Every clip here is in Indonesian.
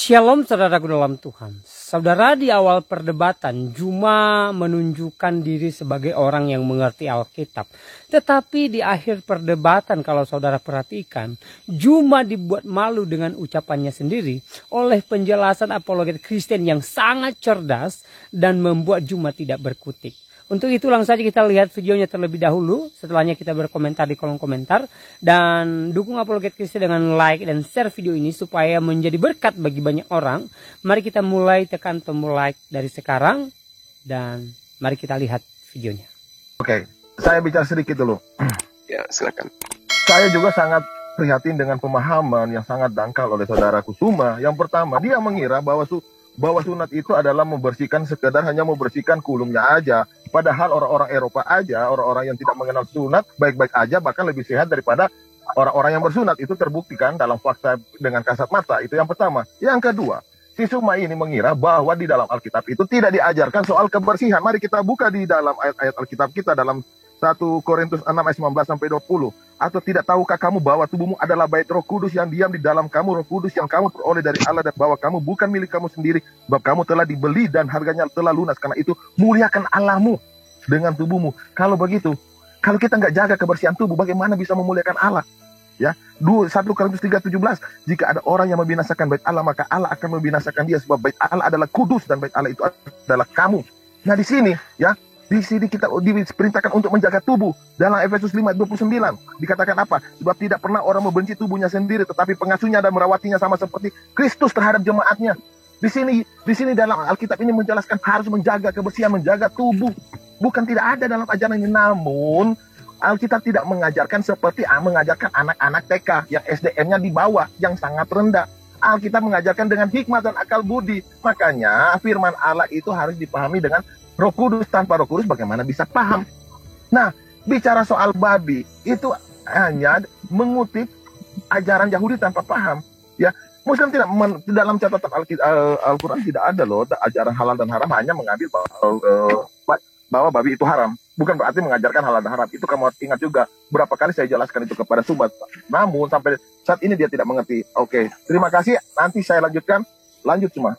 Shalom saudaraku dalam Tuhan. Saudara, di awal perdebatan Juma menunjukkan diri sebagai orang yang mengerti Alkitab. Tetapi di akhir perdebatan kalau saudara perhatikan, Juma dibuat malu dengan ucapannya sendiri oleh penjelasan apologet Kristen yang sangat cerdas dan membuat Juma tidak berkutik. Untuk itu langsung saja kita lihat videonya terlebih dahulu. Setelahnya kita berkomentar di kolom komentar. Dan dukung Apologet Kristen dengan like dan share video ini supaya menjadi berkat bagi banyak orang. Mari kita mulai, tekan tombol like dari sekarang. Dan mari kita lihat videonya. Oke, saya bicara sedikit dulu. Ya, silakan. Saya juga sangat prihatin dengan pemahaman yang sangat dangkal oleh saudara Kusuma. Yang pertama, dia mengira bahwa sunat itu adalah membersihkan, sekedar hanya membersihkan kulumnya aja. Padahal orang-orang Eropa aja, orang-orang yang tidak mengenal sunat, baik-baik aja, bahkan lebih sehat daripada orang-orang yang bersunat. Itu terbuktikan dalam fakta dengan kasat mata. Itu yang pertama. Yang kedua, si Suma ini mengira bahwa di dalam Alkitab itu tidak diajarkan soal kebersihan. Mari kita buka di dalam ayat-ayat Alkitab kita dalam 1 Korintus 6 ayat 19-20. Atau tidak tahukah kamu bahwa tubuhmu adalah bait Roh Kudus yang diam di dalam kamu, Roh Kudus yang kamu peroleh dari Allah, dan bahwa kamu bukan milik kamu sendiri, sebab kamu telah dibeli dan harganya telah lunas. Karena itu muliakan Allahmu dengan tubuhmu. Kalau begitu, kalau kita nggak jaga kebersihan tubuh, bagaimana bisa memuliakan Allah? Ya, 1 Korintus 3:17, jika ada orang yang membinasakan bait Allah, maka Allah akan membinasakan dia, sebab bait Allah adalah kudus dan bait Allah itu adalah kamu. Nah di sini ya, di sini kita diperintahkan untuk menjaga tubuh. Dalam Efesus 5:29 dikatakan apa? Sebab tidak pernah orang membenci tubuhnya sendiri, tetapi pengasuhnya dan merawatinya sama seperti Kristus terhadap jemaatnya. Di sini dalam Alkitab ini menjelaskan harus menjaga kebersihan, menjaga tubuh. Bukan tidak ada dalam ajaran ini, namun Alkitab tidak mengajarkan seperti mengajarkan anak-anak TK yang SDM-nya di bawah, yang sangat rendah. Alkitab mengajarkan dengan hikmat dan akal budi. Makanya firman Allah itu harus dipahami dengan Roh Kudus. Tanpa Roh Kudus bagaimana bisa paham? Nah, bicara soal babi itu hanya mengutip ajaran Yahudi tanpa paham. Ya, Muslim tidak dalam catatan Al-Quran tidak ada loh ajaran halal dan haram, hanya mengambil bahwa babi itu haram. Bukan berarti mengajarkan halal dan haram. Itu kamu harus ingat juga. Berapa kali saya jelaskan itu kepada Subat. Namun sampai saat ini dia tidak mengerti. Oke, terima kasih. Nanti saya lanjutkan. Lanjut cuma.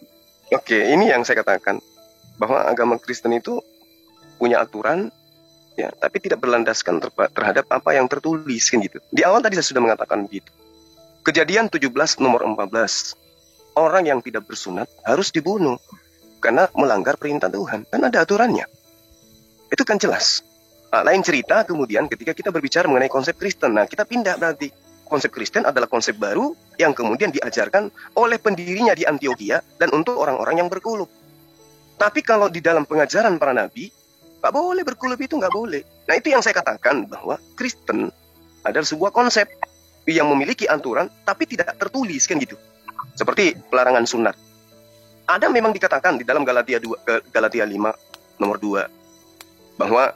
Oke, ini yang saya katakan. Bahwa agama Kristen itu punya aturan, ya, tapi tidak berlandaskan terhadap apa yang tertulis, kan gitu. Di awal tadi saya sudah mengatakan begitu. Kejadian 17 nomor 14. Orang yang tidak bersunat harus dibunuh karena melanggar perintah Tuhan. Kan ada aturannya. Itu kan jelas. Lain cerita kemudian ketika kita berbicara mengenai konsep Kristen. Nah, kita pindah berarti. Konsep Kristen adalah konsep baru yang kemudian diajarkan oleh pendirinya di Antioquia dan untuk orang-orang yang berkulub. Tapi kalau di dalam pengajaran para nabi, nggak boleh berkulub, itu nggak boleh. Nah, itu yang saya katakan bahwa Kristen adalah sebuah konsep yang memiliki aturan tapi tidak tertulis, kan gitu. Seperti pelarangan sunat. Ada memang dikatakan di dalam Galatia 5 nomor 2 bahwa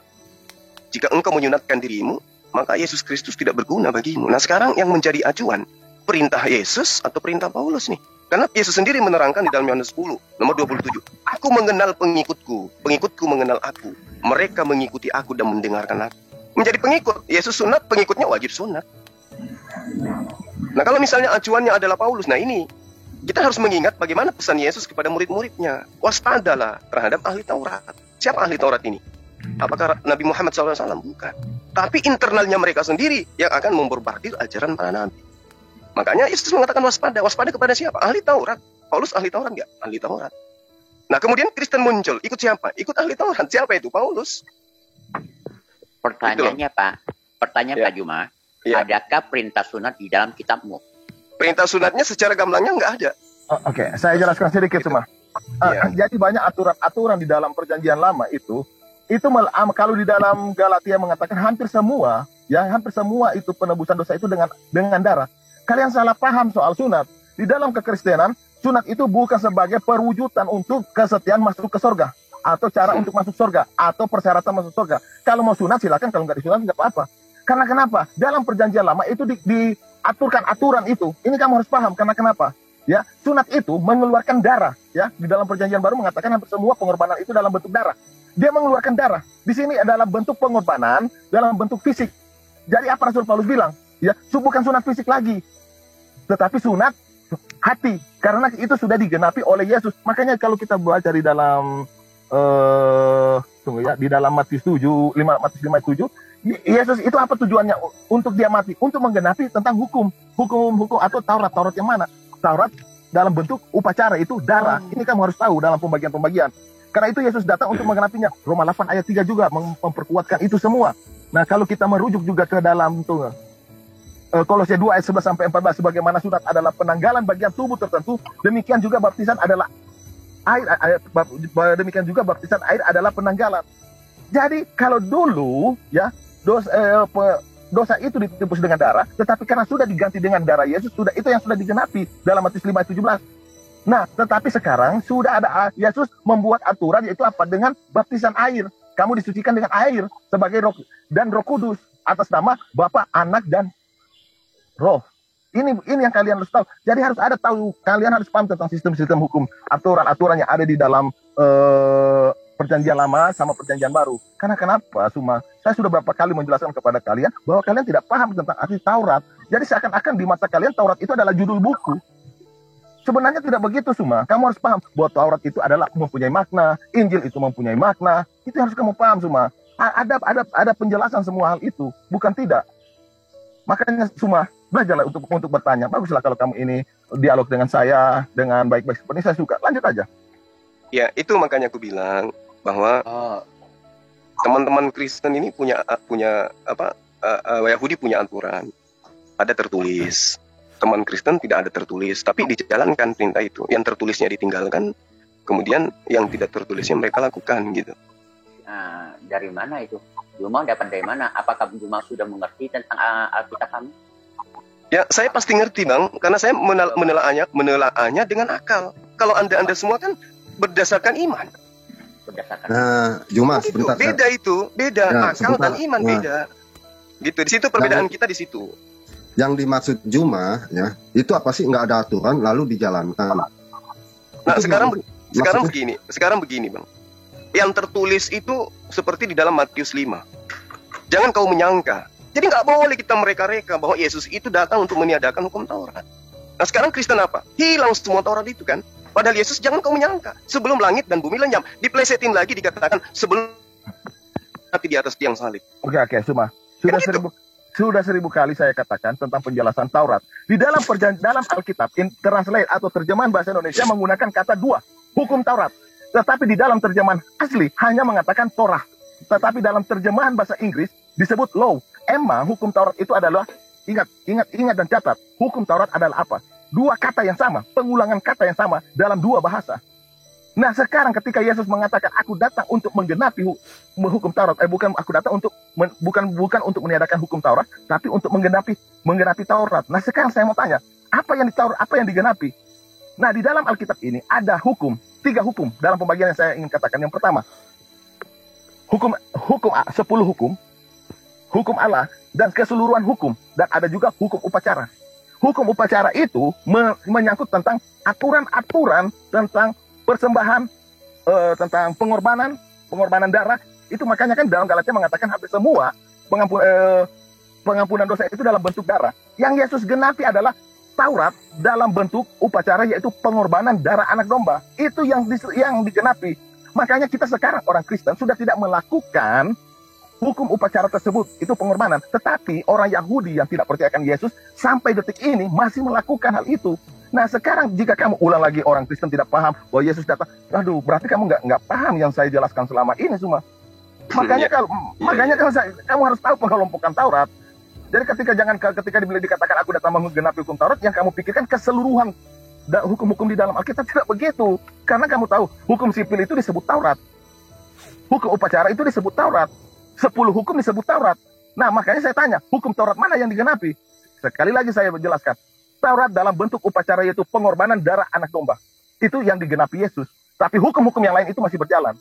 jika engkau menyunatkan dirimu, maka Yesus Kristus tidak berguna bagimu. Nah, sekarang yang menjadi acuan, perintah Yesus atau perintah Paulus nih? Karena Yesus sendiri menerangkan di dalam Yohanes 10 nomor 27. Aku mengenal pengikutku, pengikutku mengenal aku. Mereka mengikuti aku dan mendengarkan aku. Menjadi pengikut, Yesus sunat, pengikutnya wajib sunat. Nah, kalau misalnya acuannya adalah Paulus, nah ini kita harus mengingat bagaimana pesan Yesus kepada murid-muridnya. Waspadalah terhadap ahli Taurat. Siapa ahli Taurat ini? Apakah Nabi Muhammad SAW? Bukan. Tapi internalnya mereka sendiri yang akan memborbardir ajaran para nabi. Makanya Yesus mengatakan waspada. Waspada kepada siapa? Ahli Taurat. Paulus ahli Taurat nggak? Ahli Taurat. Nah, kemudian Kristen muncul. Ikut siapa? Ikut ahli Taurat. Siapa itu? Paulus. Pertanyaannya, Pak. Pertanyaan Ya. Pak Juma. Ya. Adakah perintah sunat di dalam kitabmu? Perintah sunatnya secara gamblangnya nggak ada. Oke, saya jelaskan sedikit cuma. Jadi banyak aturan-aturan di dalam perjanjian lama itu kalau di dalam Galatia mengatakan hampir semua itu penebusan dosa itu dengan darah. Kalian salah paham soal sunat. Di dalam kekristenan, sunat itu bukan sebagai perwujudan untuk kesetiaan masuk ke surga, atau cara untuk masuk surga, atau persyaratan masuk surga. Kalau mau sunat silakan, kalau nggak disunat nggak apa-apa. Karena kenapa? Dalam perjanjian lama itu diaturkan aturan itu. Ini kamu harus paham. Karena kenapa? Ya, sunat itu mengeluarkan darah. Ya, di dalam perjanjian baru mengatakan hampir semua pengorbanan itu dalam bentuk darah. Dia mengeluarkan darah. Di sini adalah bentuk pengorbanan dalam bentuk fisik. Jadi apa Rasul Paulus bilang? Ya, bukan sunat fisik lagi, tetapi sunat hati, karena itu sudah digenapi oleh Yesus. Makanya kalau kita baca di dalam di dalam Matius 7, Matius 5:7, Yesus itu apa tujuannya untuk dia mati? Untuk menggenapi tentang hukum atau Taurat yang mana? Taurat dalam bentuk upacara, itu darah. Ini kamu harus tahu dalam pembagian-pembagian. Karena itu Yesus datang untuk menggenapinya. Roma 8 ayat 3 juga memperkuatkan itu semua. Nah, kalau kita merujuk juga ke dalam Kolose 2 ayat 11 sampai 14, sebagaimana sunat adalah penanggalan bagian tubuh tertentu, demikian juga baptisan adalah air, demikian juga baptisan air adalah penanggalan. Jadi kalau dulu ya dosa itu ditebus dengan darah, tetapi karena sudah diganti dengan darah Yesus, sudah itu yang sudah digenapi dalam Matius 5 ayat 17. Nah, tetapi sekarang sudah ada Yesus membuat aturan, yaitu apa? Dengan baptisan air. Kamu disucikan dengan air sebagai Roh dan Roh Kudus atas nama Bapa, Anak dan Roh. Ini yang kalian harus tahu. Jadi kalian harus paham tentang sistem-sistem hukum, aturan-aturan yang ada di dalam perjanjian lama sama perjanjian baru. Karena kenapa? Saya sudah berapa kali menjelaskan kepada kalian bahwa kalian tidak paham tentang arti Taurat. Jadi seakan-akan di mata kalian Taurat itu adalah judul buku. Sebenarnya tidak begitu, Kamu harus paham bahwa Taurat itu adalah mempunyai makna, Injil itu mempunyai makna. Itu harus kamu paham, Ada penjelasan semua hal itu, bukan tidak. Makanya belajarlah untuk bertanya. Baguslah kalau kamu ini dialog dengan saya dengan baik-baik, seperti saya suka. Lanjut aja. Ya, itu makanya aku bilang bahwa teman-teman Kristen ini punya Yahudi punya aturan, ada tertulis. Teman Kristen tidak ada tertulis, tapi dijalankan perintah itu. Yang tertulisnya ditinggalkan, kemudian yang tidak tertulisnya mereka lakukan gitu. Nah, dari mana itu? Juma dapat dari mana? Apakah Juma sudah mengerti tentang Alkitab kami? Ya, saya pasti ngerti, Bang, karena saya menelaahnya dengan akal. Kalau Anda semua kan berdasarkan iman. Berdasarkan. Juma, gitu. sebentar. Beda itu, beda. Ya, akal sebentar. dan iman beda. Gitu, di situ perbedaan kita di situ. Yang dimaksud Juma, ya, itu apa sih? Nggak ada aturan lalu dijalankan. Nah, Itu sekarang begini, Bang. Yang tertulis itu seperti di dalam Matius 5. Jangan kau menyangka. Jadi nggak boleh kita mereka-reka bahwa Yesus itu datang untuk meniadakan hukum Taurat. Nah, sekarang Kristen apa? Hilang semua Taurat itu kan. Padahal Yesus, jangan kau menyangka, sebelum langit dan bumi lenyap, diplesetin lagi dikatakan sebelum mati di atas tiang salib. Oke, sudah 1000 kali saya katakan tentang penjelasan Taurat. Di dalam Alkitab, translate atau terjemahan bahasa Indonesia menggunakan kata dua, hukum Taurat. Tetapi di dalam terjemahan asli hanya mengatakan Torah. Tetapi dalam terjemahan bahasa Inggris disebut law. Emang hukum Taurat itu adalah, ingat dan catat, hukum Taurat adalah apa? Dua kata yang sama, pengulangan kata yang sama dalam dua bahasa. Nah, sekarang ketika Yesus mengatakan aku datang untuk menggenapi hukum Taurat, bukan untuk meniadakan hukum Taurat, tapi untuk menggenapi Taurat. Nah, sekarang saya mau tanya, apa yang di Taurat, apa yang digenapi? Nah, di dalam Alkitab ini ada 3 hukum dalam pembagian yang saya ingin katakan. Yang pertama, 10 hukum Allah dan keseluruhan hukum, dan ada juga hukum upacara. Hukum upacara itu menyangkut tentang aturan-aturan tentang persembahan, tentang pengorbanan darah. Itu makanya kan dalam Galatia mengatakan hampir semua pengampunan dosa itu dalam bentuk darah. Yang Yesus genapi adalah Taurat dalam bentuk upacara, yaitu pengorbanan darah anak domba. Itu yang digenapi. Makanya kita sekarang orang Kristen sudah tidak melakukan hukum upacara tersebut, itu pengorbanan. Tetapi orang Yahudi yang tidak percayakan Yesus sampai detik ini masih melakukan hal itu. Nah, sekarang jika kamu ulang lagi orang Kristen tidak paham bahwa Yesus datang, aduh, berarti kamu nggak paham yang saya jelaskan selama ini semua. Makanya kamu harus tahu pengelompokan Taurat. Jadi ketika dikatakan aku datang menggenapi hukum Taurat, yang kamu pikirkan keseluruhan hukum-hukum di dalam Alkitab. Tidak begitu. Karena kamu tahu, hukum sipil itu disebut Taurat. Hukum upacara itu disebut Taurat. 10 hukum disebut Taurat. Nah, makanya saya tanya, hukum Taurat mana yang digenapi? Sekali lagi saya menjelaskan. Taurat dalam bentuk upacara, yaitu pengorbanan darah anak domba. Itu yang digenapi Yesus. Tapi hukum-hukum yang lain itu masih berjalan.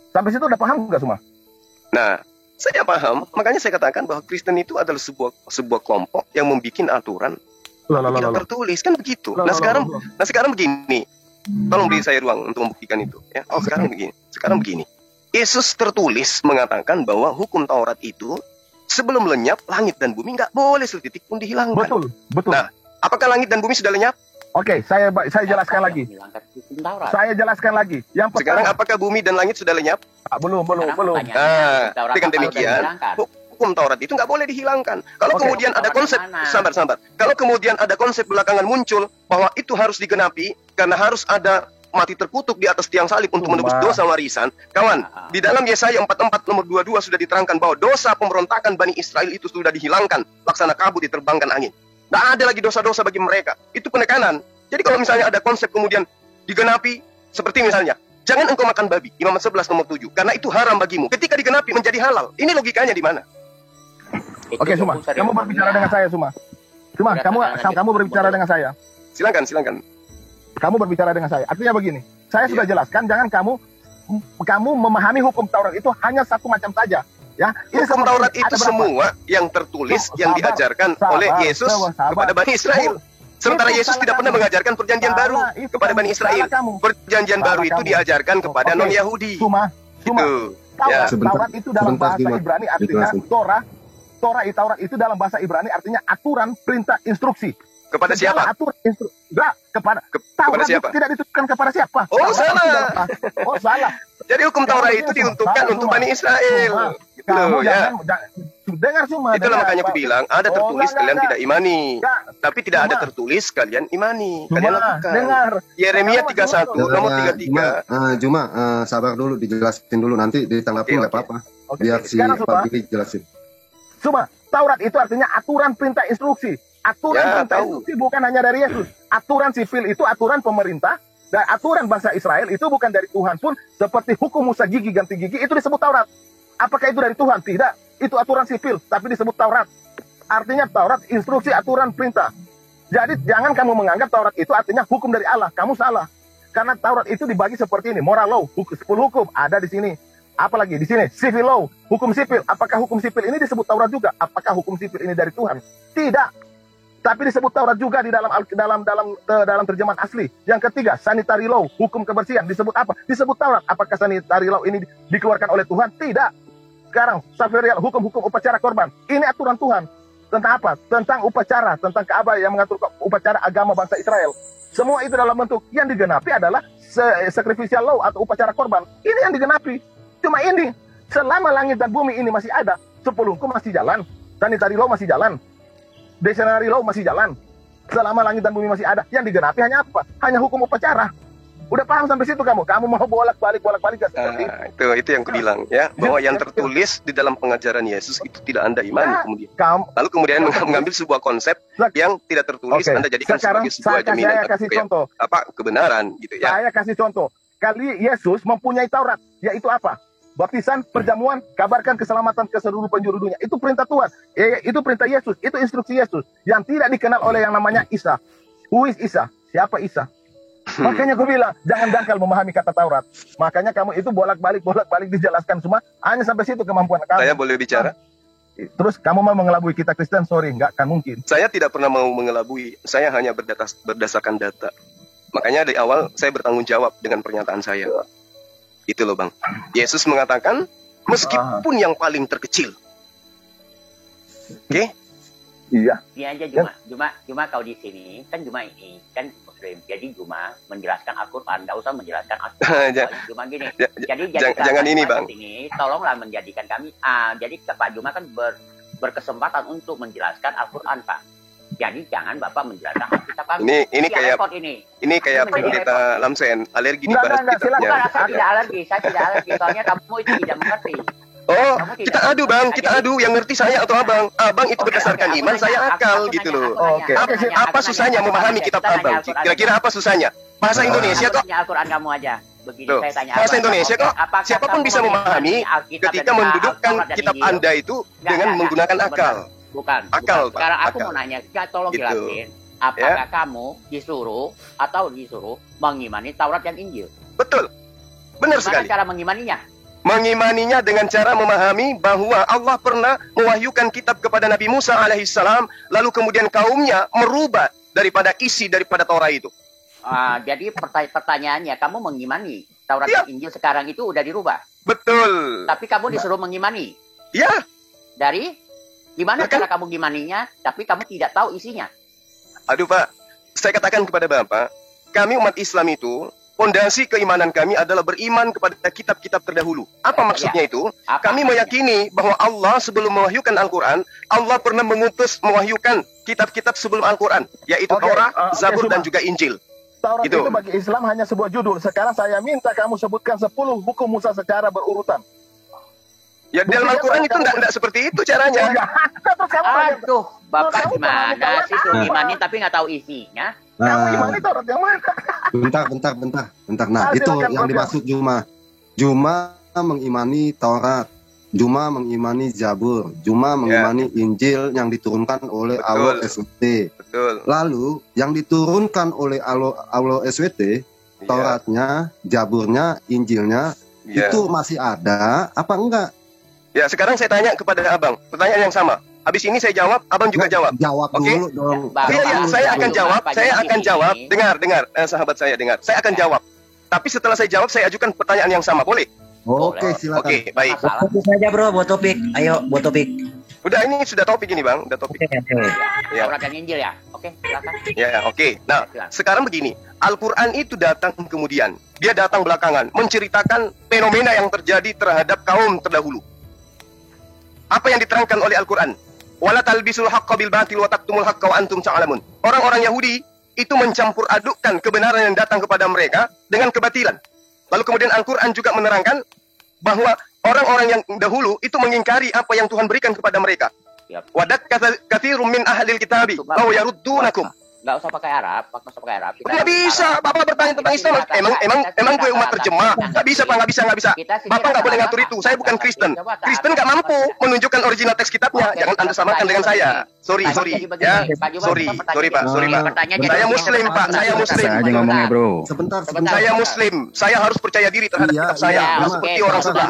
Sampai situ udah paham nggak semua? Nah, saya paham. Makanya saya katakan bahwa Kristen itu adalah sebuah kelompok yang membuat aturan tidak tertulis, kan begitu. Nah sekarang begini. Tolong beri saya ruang untuk membuktikan itu. Ya. Sekarang begini. Yesus tertulis mengatakan bahwa hukum Taurat itu sebelum lenyap langit dan bumi nggak boleh setitik pun dihilangkan. Betul. Nah, apakah langit dan bumi sudah lenyap? Oke, saya jelaskan lagi. Menghilangkan hukum Taurat. Saya jelaskan lagi. Yang Sekarang pertama, apakah bumi dan langit sudah lenyap? belum. Sekarang pertanyaannya, Taurat Dengan apa yang demikian, dihilangkan? hukum Taurat itu nggak boleh dihilangkan. Kalau Oke. kemudian ada konsep, sabar. Kalau kemudian ada konsep belakangan muncul bahwa itu harus digenapi karena harus ada mati terkutuk di atas tiang salib untuk menebus dosa warisan. Kawan, di dalam Yesaya 44 nomor 22 sudah diterangkan bahwa dosa pemberontakan Bani Israel itu sudah dihilangkan. Laksana kabut diterbangkan angin. Tidak ada lagi dosa-dosa bagi mereka. Itu penekanan. Jadi kalau misalnya ada konsep kemudian digenapi, seperti misalnya, jangan engkau makan babi, Imamat 11 nomor 7, karena itu haram bagimu. Ketika digenapi menjadi halal. Ini logikanya di mana? Oke, Suma, kamu berbicara dengan saya, Suma. Suma, kamu berbicara dengan saya. Silakan. Kamu berbicara dengan saya. Artinya begini, saya sudah jelaskan, jangan kamu memahami hukum Taurat itu hanya satu macam saja. Ya, ini Hukum seperti Taurat ada itu berapa? semua yang tertulis, yang diajarkan oleh Yesus kepada Bani Israel. Sementara Yesus tidak pernah mengajarkan perjanjian baru kepada Bani Israel. Perjanjian baru itu diajarkan kepada non-Yahudi. Suma. Itu. Taurat itu dalam bahasa Dimas. Ibrani artinya Taurat itu dalam bahasa Ibrani artinya aturan, perintah, instruksi. Kepada siapa? Kepada Kepada Taurat siapa? itu tidak ditujukan kepada siapa. Oh, Taurat salah. itu salah. Jadi hukum Taurat itu diuntukkan untuk Bani Israel. Gitu loh, ya. Dengar Suma. Itulah makanya aku bilang, ada tertulis kalian tidak imani. Enggak. Tapi tidak ada Suma. tertulis kalian imani. Kalian Suma, lakukan. dengar. Yeremia 31 nomor 33. Cuma sabar dulu, dijelasin dulu, nanti ditanggapi nggak Oke. apa-apa. Oke, Biar si sekarang, Suma. Pak Billy jelasin. Cuma Taurat itu artinya aturan, perintah, instruksi. Aturan, Ya, perintah, tahu. instruksi bukan hanya dari Yesus. Aturan sivil itu aturan pemerintah. Dan aturan bangsa Israel itu bukan dari Tuhan pun. Seperti hukum Musa gigi ganti gigi itu disebut Taurat. Apakah itu dari Tuhan? Tidak. Itu aturan sivil tapi disebut Taurat. Artinya Taurat instruksi, aturan, perintah. Jadi jangan kamu menganggap Taurat itu artinya hukum dari Allah. Kamu salah. Karena Taurat itu dibagi seperti ini. Moral law, 10 hukum ada di sini. Apalagi di sini civil law, hukum sipil. Apakah hukum sipil ini disebut Taurat juga? Apakah hukum sipil ini dari Tuhan? Tidak. Tapi disebut Taurat juga di dalam terjemahan asli. Yang ketiga, sanitary law, hukum kebersihan. Disebut apa? Disebut Taurat. Apakah sanitary law ini dikeluarkan oleh Tuhan? Tidak. Sekarang, safarial, hukum-hukum upacara korban. Ini aturan Tuhan. Tentang apa? Tentang upacara, tentang Ka'bah yang mengatur upacara agama bangsa Israel. Semua itu dalam bentuk yang digenapi adalah sacrificial law atau upacara korban. Ini yang digenapi. Cuma ini, selama langit dan bumi ini masih ada, 10 hukum masih jalan, sanitary law masih jalan, Dictionary law masih jalan. Selama langit dan bumi masih ada, yang digenapi hanya apa? Hanya hukum upacara. Udah paham sampai situ kamu? Kamu mau bolak-balik gak seperti Itu yang kubilang ya, bahwa yang tertulis di dalam pengajaran Yesus itu tidak Anda imani kemudian. Lalu kemudian mengambil sebuah konsep yang tidak tertulis, Anda jadikan sebagai sebuah jaminan saya kasih contoh. Kebenaran gitu ya. Saya kasih contoh. Kali Yesus mempunyai Taurat, yaitu apa? Baptisan, perjamuan, kabarkan keselamatan ke seluruh penjuru dunia. Itu perintah Tuhan. Itu perintah Yesus. Itu instruksi Yesus. Yang tidak dikenal oleh yang namanya Isa. Who is Isa? Siapa Isa? Makanya gue bilang, jangan dangkal memahami kata Taurat. Makanya kamu itu bolak-balik dijelaskan semua. Hanya sampai situ kemampuan kamu. Saya boleh bicara? Terus kamu mau mengelabui kita Kristen? Sorry, nggak akan mungkin. Saya tidak pernah mau mengelabui. Saya hanya berdasarkan data. Makanya dari awal saya bertanggung jawab dengan pernyataan saya. Itu loh Bang. Yesus mengatakan, meskipun yang paling terkecil. Oke? Iya. Ini aja Juma kau di sini kan Juma ini kan Muslim. Jadi Juma menjelaskan Al-Qur'an, enggak usah menjelaskan Al-Qur'an. Juma gini. Jadi jangan ini Bang. Ini tolonglah menjadikan kami jadi Pak Juma kan berkesempatan untuk menjelaskan Al-Qur'an, Pak. Jadi jangan Bapak menjelaskan Alkitab kami. Ini kayak ini kayak pendeta Lamsen, alergi dibahas kitabnya. Saya tidak alergi. Soalnya kamu itu tidak mengerti. Oh, kita adu Bang, kita adu yang ngerti saya atau Abang. Abang itu berdasarkan iman, saya akal gitu loh. Apa susahnya memahami kitab Abang? Kira-kira apa susahnya? Bahasa Indonesia kok. Al-Qur'an kamu aja. Begini saya tanya. Bahasa Indonesia kok. Siapapun bisa memahami ketika mendudukkan kitab Anda itu dengan menggunakan akal. Bukan. Akal, Pak. Sekarang aku Akal. mau nanya, tolong Gitu. jelasin. Apakah kamu disuruh mengimani Taurat dan Injil? Betul. Benar Gimana sekali. cara mengimaninya? Mengimaninya dengan cara memahami bahwa Allah pernah mewahyukan kitab kepada Nabi Musa alaihissalam, lalu kemudian kaumnya merubah daripada isi daripada Taurat itu. Jadi pertanyaannya, kamu mengimani Taurat dan Injil sekarang itu udah dirubah? Betul. Tapi kamu disuruh mengimani? Ya. Dari? Gimana Kan? cara kamu ngimaninya, tapi kamu tidak tahu isinya? Aduh Pak, saya katakan kepada Bapak, kami umat Islam itu, fondasi keimanan kami adalah beriman kepada kitab-kitab terdahulu. Apa maksudnya itu? Kami meyakini bahwa Allah sebelum mewahyukan Al-Quran, Allah pernah mewahyukan kitab-kitab sebelum Al-Quran, yaitu Taurat, Zabur, dan juga Injil. Taurat itu bagi Islam hanya sebuah judul. Sekarang saya minta kamu sebutkan 10 buku Musa secara berurutan. Ya dalam Al-Quran itu enggak seperti itu caranya. Aduh, Bapak gimana sih tuh imanin tapi nggak tahu isinya? Kamu imani Taurat yang mana? Bentar. Nah, itu yang dimaksud Juma. Juma mengimani Taurat. Juma mengimani Zabur, Juma mengimani Injil yang diturunkan oleh Allah SWT. Betul. Lalu yang diturunkan oleh Allah SWT, Tauratnya, Zaburnya, Injilnya, itu masih ada apa enggak? Ya, sekarang saya tanya kepada Abang, pertanyaan yang sama. Habis ini saya jawab, Abang juga jawab. Jawab dulu dong. Iya, saya akan jawab. Dengar, sahabat saya dengar. Saya akan jawab. Tapi setelah saya jawab, saya ajukan pertanyaan yang sama, boleh? Oke, silakan. Oke, baik. Fokus saja bro, buat topik. Ayo, buat topik. Udah, ini sudah topik ini Bang, udah topik. Ya. Taurat dan Injil ya. Oke, silakan. Ya, oke. Nah, sekarang begini, Al-Quran itu datang kemudian. Dia datang belakangan, menceritakan fenomena yang terjadi terhadap kaum terdahulu. Apa yang diterangkan oleh Al-Quran? Wala talbisul haqqa bil batil wa taktumul haqqa wa antum ta'lamun. Orang-orang Yahudi itu mencampur adukkan kebenaran yang datang kepada mereka dengan kebatilan. Lalu kemudian Al-Quran juga menerangkan bahwa orang-orang yang dahulu itu mengingkari apa yang Tuhan berikan kepada mereka. Wadat katsirum min ahlil kitabi law yaruddunakum. Nggak usah pakai Arab, Nggak bisa, Bapak bertanya tentang Islam. Emang gue umat terjemah. Nggak bisa, Pak, nggak bisa. Bapak nggak boleh ngatur itu. Saya bukan Kristen. Kristen nggak mampu menunjukkan original teks kitabnya. Jangan Anda samakan dengan saya. Sorry, ya. Sorry, Pak. Saya Muslim, Pak. Saya Muslim. Aja ngomongnya, Bro. Sebentar. Saya Muslim. Saya harus percaya diri terhadap kitab saya. Nggak seperti orang sebelah.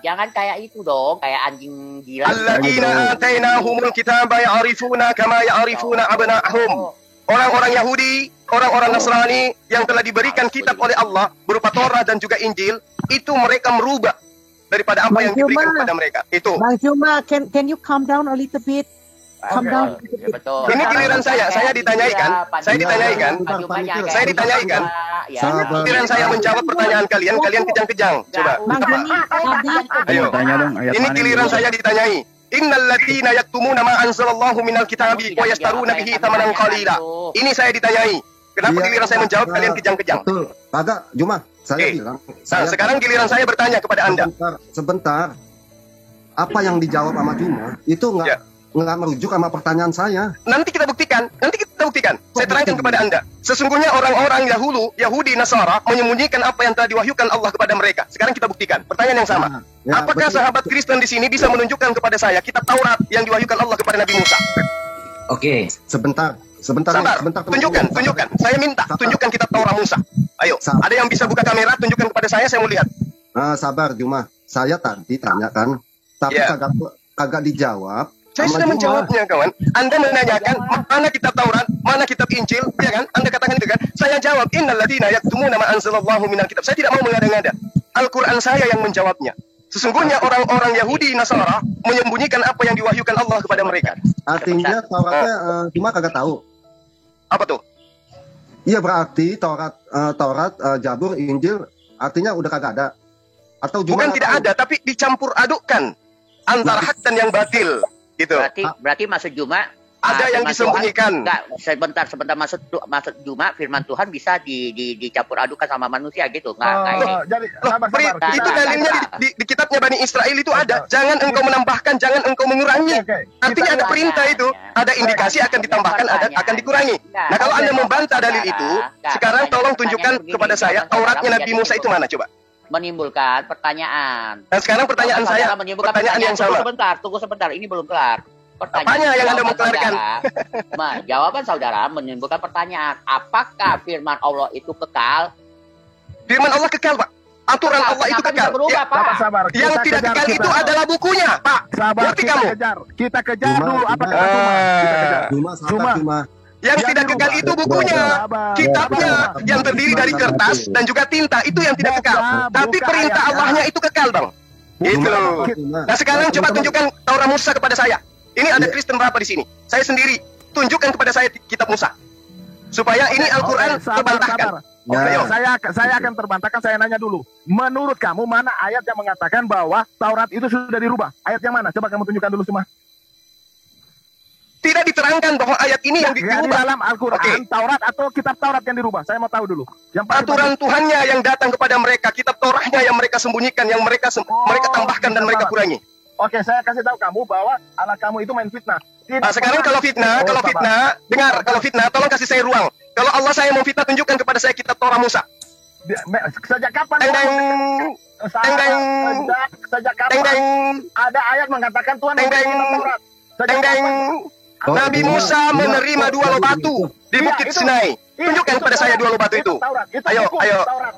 Jangan kayak itu dong, kayak anjing gila. Alladzina atainahumul kitaba ya'rifuna kama ya'rifuna abna'ahum. Orang-orang Yahudi, orang-orang Nasrani yang telah diberikan kitab oleh Allah berupa Torah dan juga Injil, itu mereka merubah daripada apa yang diberikan kepada mereka. Itu. Bang Juma, can you calm down a little bit? Calm down. Betul. Ini giliran saya ditanyai kan? Giliran saya menjawab pertanyaan kalian kejang-kejang. Coba. Ayo. Tanya dong, ayat Ini mana giliran nih, saya ditanyai. Innal ladzina yaktumuna ma anzalallahu minal kitabi wa yastaruna bihi thamanan qalila. Ini saya ditanyai. Kenapa giliran saya menjawab kalian kejang-kejang? Betul. Kagak, Juma, saya bilang. Sekarang giliran saya bertanya kepada Anda. Sebentar. Apa yang dijawab sama Juma itu nggak merujuk sama pertanyaan saya. Nanti kita buktikan. Saya terangkan kepada Anda. Sesungguhnya orang-orang Yahudi, Nasara menyembunyikan apa yang telah diwahyukan Allah kepada mereka. Sekarang kita buktikan. Pertanyaan yang sama. Apakah sahabat Kristen di sini bisa menunjukkan kepada saya kitab Taurat yang diwahyukan Allah kepada Nabi Musa? Oke. Sebentar. Sabar. Tunjukkan. Saya minta tunjukkan kitab Taurat Musa. Ayo. Ada yang bisa buka kamera tunjukkan kepada saya mau lihat. Sabar, Juma. Saya tadi tanyakan, tapi kagak dijawab. Saya sudah menjawabnya, kawan. Anda menanyakan mana kitab Taurat, mana kitab Injil, ya kan? Anda katakan itu kan? Saya jawab, innal ladzina yaktumuna ma anzalallahu minal kitab. Saya tidak mau mengada-ngada. Al-Quran saya yang menjawabnya. Sesungguhnya orang-orang Yahudi Nasara menyembunyikan apa yang diwahyukan Allah kepada mereka. Artinya Tauratnya Juma kagak tahu. Apa tuh? Iya, berarti Taurat, Zabur, Injil artinya udah kagak ada. Atau Juma bukan tidak ada, tapi dicampur adukkan antara hak dan yang batil. Gitu. Berarti maksud Juma ada yang disembunyikan. Sebentar maksud Juma firman Tuhan bisa dicampur adukan sama manusia gitu. Jadi sabar. Itu dalilnya di kitabnya Bani Israel itu ada. Jangan engkau menambahkan, jangan engkau mengurangi. Artinya ada perintah itu, ada indikasi akan ditambahkan, akan dikurangi. Nah, kalau Anda membantah dalil itu, sekarang tolong tunjukkan kepada saya Tauratnya Nabi Musa itu mana coba? Menimbulkan pertanyaan. Dan sekarang pertanyaan saya, pertanyaan yang sama. Tunggu sebentar, ini belum kelar. Apanya yang Anda mau kelarkan? Jawaban saudara menimbulkan pertanyaan. Apakah firman Allah itu kekal? Firman Allah kekal, Pak. Aturan Allah itu kekal. Berubah, Pak. Sabar. Yang tidak kekal itu adalah bukunya, Pak. Sabar, kita kejar dulu apa kata Juma. Yang tidak kekal itu bukunya, kitabnya yang terdiri dari kertas dan juga tinta, itu yang tidak kekal. Tapi perintah Allahnya itu kekal, Bang. Gitu. Nah, sekarang coba tunjukkan Taurat Musa kepada saya. Ini ada Kristen berapa di sini? Saya sendiri. Tunjukkan kepada saya kitab Musa. supaya ini Al-Quran terbantahkan. Oke, saya akan terbantahkan. Saya nanya dulu. Menurut kamu mana ayat yang mengatakan bahwa Taurat itu sudah dirubah? Ayat yang mana? Coba kamu tunjukkan dulu semua. Tidak diterangkan bahwa ayat ini yang Di dirubah. dalam Al-Quran, Taurat atau kitab Taurat yang dirubah? Saya mau tahu dulu. Yang paling Aturan Tuhannya yang datang kepada mereka, kitab Torahnya yang mereka sembunyikan, yang mereka tambahkan dan mereka kurangi. Oke, saya kasih tahu kamu bahwa anak kamu itu main fitnah. Sekarang kalau fitnah, dengar, kalau fitnah, tolong kasih saya ruang. Kalau Allah saya mau fitnah, tunjukkan kepada saya kitab Torah Musa. Sejak kapan? Sejak kapan ada ayat mengatakan Tuhan memberi kitab Taurat? Sejak kapan? Nabi Musa menerima 2 loh batu di Bukit Sinai. Tunjukkan kepada saya 2 loh batu itu. Ayo,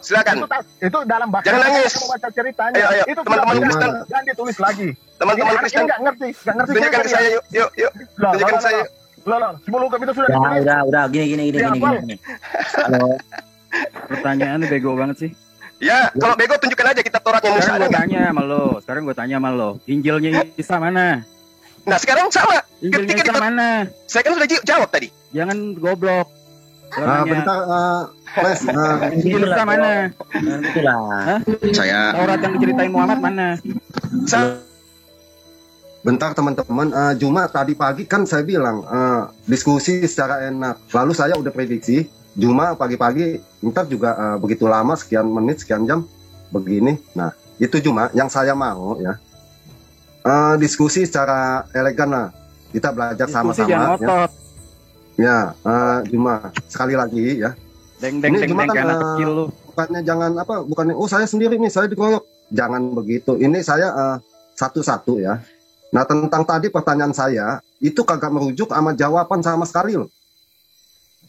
silakan. Itu dalam bahasa. Jangan nangis. Baca ceritanya. Ayo, itu teman-teman Kristen. Dan ditulis lagi. Teman-teman Kristen. Nggak ngerti. Tunjukkan ke saya, yuk. Tunjukkan ke saya. Sebelum itu sudah ditulis. Udah, gini. Halo. Pertanyaannya bego banget sih. Ya, kalau bego tunjukkan aja kitab Tauratnya Musa. Sekarang gue tanya sama lo. Injilnya Isa mana? Nah, sekarang sama. Injilnya Isa mana? Saya kan sudah jawab tadi. Jangan goblok. Bentar, Mas. Injil Isa mana? Itulah. Saya. Taurat yang diceritain Muhammad mana? Bentar teman-teman, Juma tadi pagi kan saya bilang diskusi secara enak. Lalu saya udah prediksi Juma pagi-pagi ntar juga begitu lama, sekian menit, sekian jam begini. Nah itu Juma yang saya mau ya, diskusi secara elegan lah. Kita belajar sama-sama ya. Juma sekali lagi ya. Ini Juma kan bukannya jangan bukannya saya sendiri nih, saya dikeroyok. Jangan begitu. Ini saya satu-satu ya. Nah tentang tadi pertanyaan saya itu kagak merujuk sama jawaban sama sekali loh.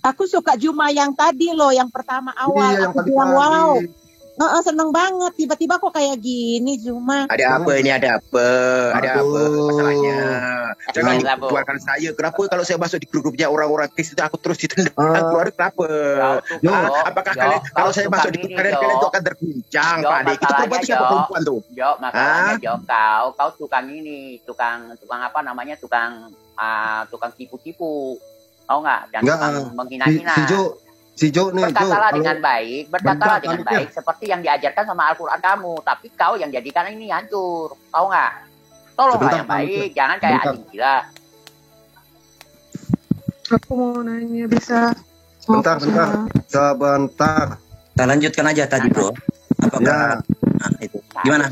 Aku suka Juma yang tadi loh, yang pertama awal. Iya, yang aku tadi bilang pagi. wow. Seneng banget. Tiba-tiba kok kayak gini Juma. Ada apa ini? Ada apa masalahnya? Jangan Aduh. keluarkan saya. Kenapa kalau saya masuk di grup-grupnya orang-orang Kristen aku terus ditendang keluar? Kenapa? Apakah kalian kalau saya masuk di grup kalian itu akan terguncang, Pak Ade? Itu perempuan itu siapa perempuan tuh? Jok, masalahnya Jok, kau tukang ini, tukang apa namanya, tukang tipu-tipu. Tahu nggak? Dan tukang menghina-hina. Si Jo nih, berkatalah dengan baik, seperti yang diajarkan sama Al-Quran kamu. Tapi kau yang jadikan ini hancur, tahu nggak? Tolonglah yang baik, jangan kayak anjing gila. Aku mau nanya, bisa? Sebentar. Kita lanjutkan aja tadi bro. Apakah itu gimana?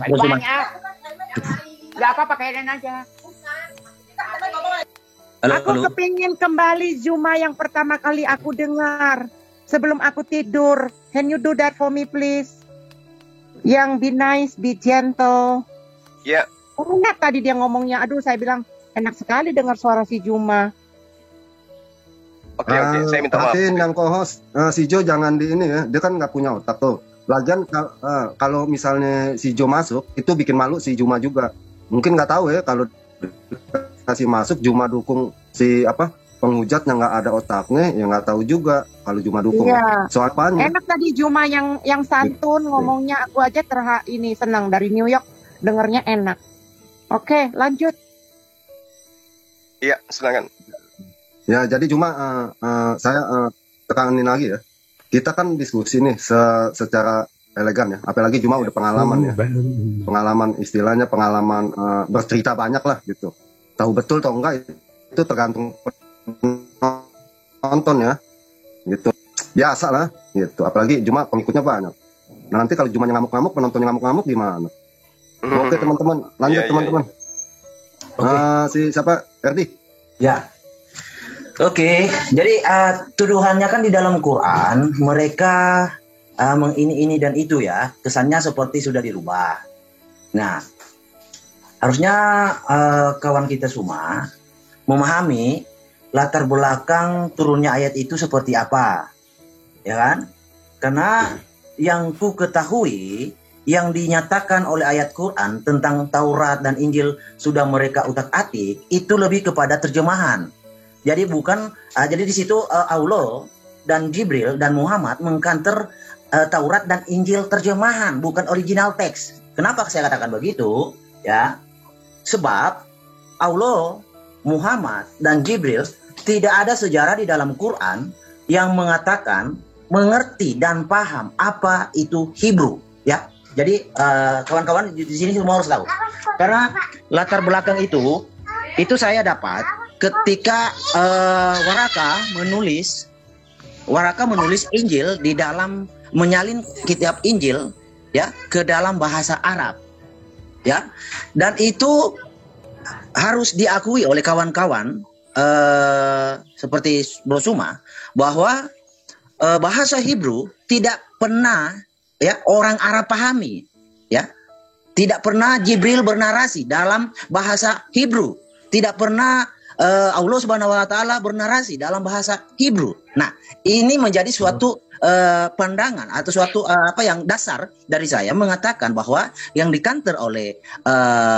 Nggak apa-apa, kayaknya aja. Aku kepingin kembali Juma yang pertama kali aku dengar. Sebelum aku tidur, can you do that for me please? Yang be nice, be gentle. Ya. Enak tadi dia ngomongnya. Aduh, saya bilang enak sekali dengar suara si Juma. Oke, saya minta maaf. Yang co-host, si Jo jangan di ini ya. Dia kan nggak punya otak tuh. Lagian kalau misalnya si Jo masuk, itu bikin malu si Juma juga. Mungkin nggak tahu ya kalau kasih masuk Juma dukung si penghujat yang nggak ada otaknya, ya nggak tahu juga kalau Juma dukung. Iya. Soal apanya? Enak tadi Juma yang santun ngomongnya, aku aja ini senang dari New York dengernya enak. Oke, lanjut. Iya, silakan. Ya, jadi Juma saya tekanin lagi ya. Kita kan diskusi nih secara elegan ya. Apalagi Juma udah pengalaman ya. Pengalaman istilahnya pengalaman bercerita banyak lah gitu. Tahu betul atau enggak itu tergantung nonton ya, gitu. Biasa lah, gitu. Apalagi Juma pengikutnya banyak. Nah nanti kalau Jumanya ngamuk-ngamuk, penontonnya ngamuk-ngamuk gimana? Oke teman-teman, lanjut teman-teman. Si siapa? Erdi? Ya. Oke, jadi tuduhannya kan di dalam Quran mereka ini dan itu ya, kesannya seperti sudah dirubah. Nah, harusnya kawan kita semua memahami latar belakang turunnya ayat itu seperti apa, ya kan? Karena yang ku ketahui, yang dinyatakan oleh ayat Quran tentang Taurat dan Injil sudah mereka utak-atik, itu lebih kepada terjemahan. Jadi bukan, jadi di situ Allah dan Jibril dan Muhammad mengkanter Taurat dan Injil terjemahan, bukan original teks. Kenapa saya katakan begitu? Ya, sebab Allah, Muhammad dan Jibril tidak ada sejarah di dalam Quran yang mengatakan mengerti dan paham apa itu Hebrew, ya. Jadi kawan-kawan di sini semua harus tahu. Karena latar belakang itu saya dapat ketika Waraka menulis Injil di dalam menyalin kitab Injil, ya, ke dalam bahasa Arab, ya. Dan itu harus diakui oleh kawan-kawan seperti Bro Suma bahwa bahasa Hebrew tidak pernah, ya, orang Arab pahami, ya. Tidak pernah Jibril bernarasi dalam bahasa Hebrew. Tidak pernah Allah Subhanahu wa taala bernarasi dalam bahasa Hebrew. Nah, ini menjadi suatu pandangan atau suatu yang dasar dari saya mengatakan bahwa yang dikanter oleh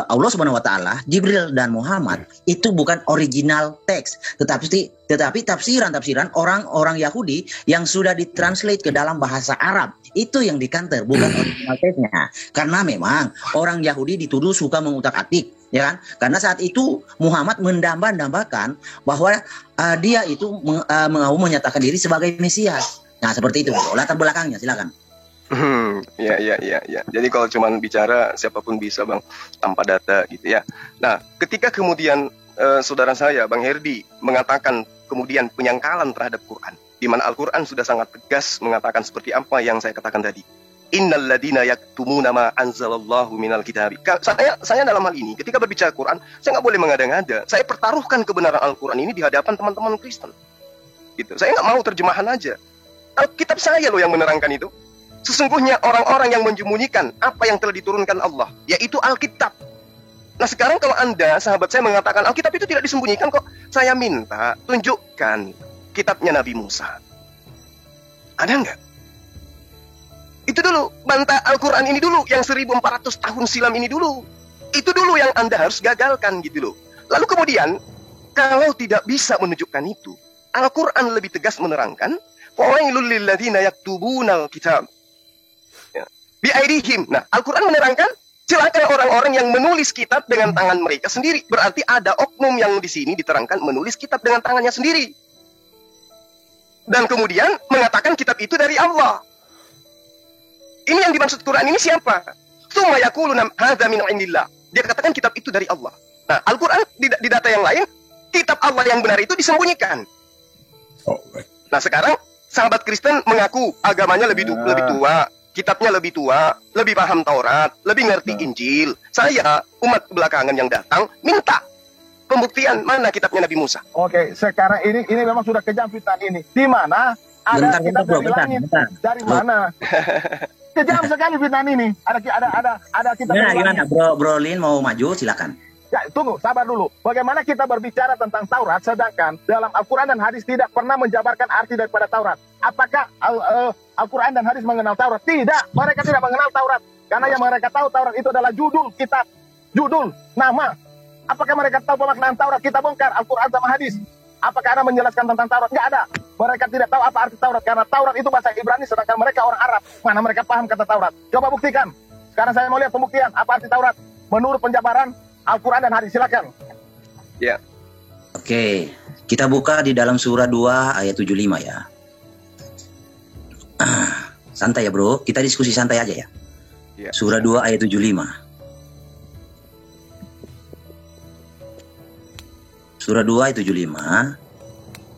Allah Subhanahu wa taala, Jibril dan Muhammad itu bukan original teks, tetapi tafsiran orang-orang Yahudi yang sudah ditranslate ke dalam bahasa Arab. Itu yang dikanter, bukan original teksnya. Karena memang orang Yahudi dituduh suka mengutak-atik, ya kan? Karena saat itu Muhammad mendamba-dambakan bahwa dia itu mau menyatakan diri sebagai Mesias. Nah, seperti itu. Latar belakangnya, silakan. Ya. Jadi kalau cuma bicara siapapun bisa, Bang, tanpa data gitu ya. Nah, ketika kemudian saudara saya, Bang Herdi, mengatakan kemudian penyangkalan terhadap Quran, di mana Al-Quran sudah sangat tegas mengatakan seperti apa yang saya katakan tadi. Innal ladina yaktumuna ma anzalallahu minal kitabi. Saya dalam hal ini ketika berbicara Quran, saya nggak boleh mengada-ngada. Saya pertaruhkan kebenaran Al-Quran ini di hadapan teman-teman Kristen. Gitu. Saya nggak mau terjemahan aja. Alkitab saya loh yang menerangkan itu. Sesungguhnya orang-orang yang menyembunyikan apa yang telah diturunkan Allah, yaitu Alkitab. Nah, sekarang kalau Anda, sahabat saya, mengatakan Alkitab itu tidak disembunyikan kok, saya minta tunjukkan kitabnya Nabi Musa. Ada nggak? Itu dulu, bantah Al-Quran ini dulu, yang 1400 tahun silam ini dulu. Itu dulu yang Anda harus gagalkan gitu loh. Lalu kemudian, kalau tidak bisa menunjukkan itu, Al-Quran lebih tegas menerangkan, Fawailul lilladzina yaktubunal kitab biaidihim. Nah, Al-Quran menerangkan, silakan orang-orang yang menulis kitab dengan tangan mereka sendiri. Berarti ada oknum yang di sini diterangkan menulis kitab dengan tangannya sendiri. Dan kemudian mengatakan kitab itu dari Allah. Ini yang dimaksud Quran ini siapa? Tsumma yaquluna hadza min indillah. Dia katakan kitab itu dari Allah. Nah, Al-Quran di data yang lain, kitab Allah yang benar itu disembunyikan. Nah, sekarang sahabat Kristen mengaku agamanya lebih tua, kitabnya lebih tua, lebih paham Taurat, lebih ngerti Injil. Saya, umat belakangan yang datang, minta pembuktian mana kitabnya Nabi Musa. Oke, sekarang ini memang sudah kejam fitnah ini. Di mana ada kitab dari langit? Dari mana? Kejam sekali fitnah ini. Ada kitab dari langit. Gimana, Bro Lin mau maju, silakan. Ya, tunggu, sabar dulu. Bagaimana kita berbicara tentang Taurat, sedangkan dalam Al-Quran dan hadis tidak pernah menjabarkan arti daripada Taurat. Apakah Al-Quran dan hadis mengenal Taurat? Tidak, mereka tidak mengenal Taurat. Karena yang mereka tahu Taurat itu adalah judul kitab, judul, nama. Apakah mereka tahu pemaknaan Taurat? Kita bongkar Al-Quran sama hadis. Apakah Anda menjelaskan tentang Taurat? Nggak ada. Mereka tidak tahu apa arti Taurat. Karena Taurat itu bahasa Ibrani, sedangkan mereka orang Arab. Mana mereka paham kata Taurat? Coba buktikan. Sekarang saya mau lihat pembuktian. Apa arti Taurat? Menurut penjabaran Al-Quran dan hadis, silakan. Ya. Oke, kita buka di dalam surah 2 ayat 75 ya. Santai ya bro, kita diskusi santai aja ya. Surah 2 ayat 75. Surah 2 ayat 75.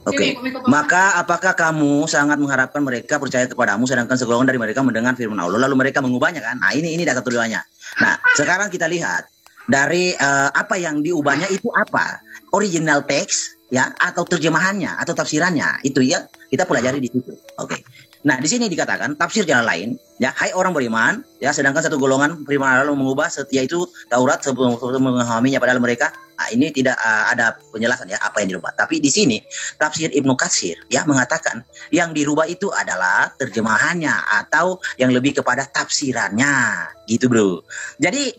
Oke, maka apakah kamu sangat mengharapkan mereka percaya kepadamu sedangkan segolongan dari mereka mendengar firman Allah lalu mereka mengubahnya kan? Nah ini data tujuannya. Nah sekarang kita lihat dari apa yang diubahnya itu apa? Original text ya atau terjemahannya atau tafsirannya itu ya kita pelajari di situ. Oke. Nah di sini dikatakan tafsir jalan lain ya, hai orang beriman ya, sedangkan satu golongan firman Allah mengubah yaitu Taurat sebelum memahaminya padahal mereka. Nah, ini tidak ada penjelasan ya apa yang dirubah. Tapi di sini tafsir Ibnu Katsir ya mengatakan yang dirubah itu adalah terjemahannya atau yang lebih kepada tafsirannya gitu bro. Jadi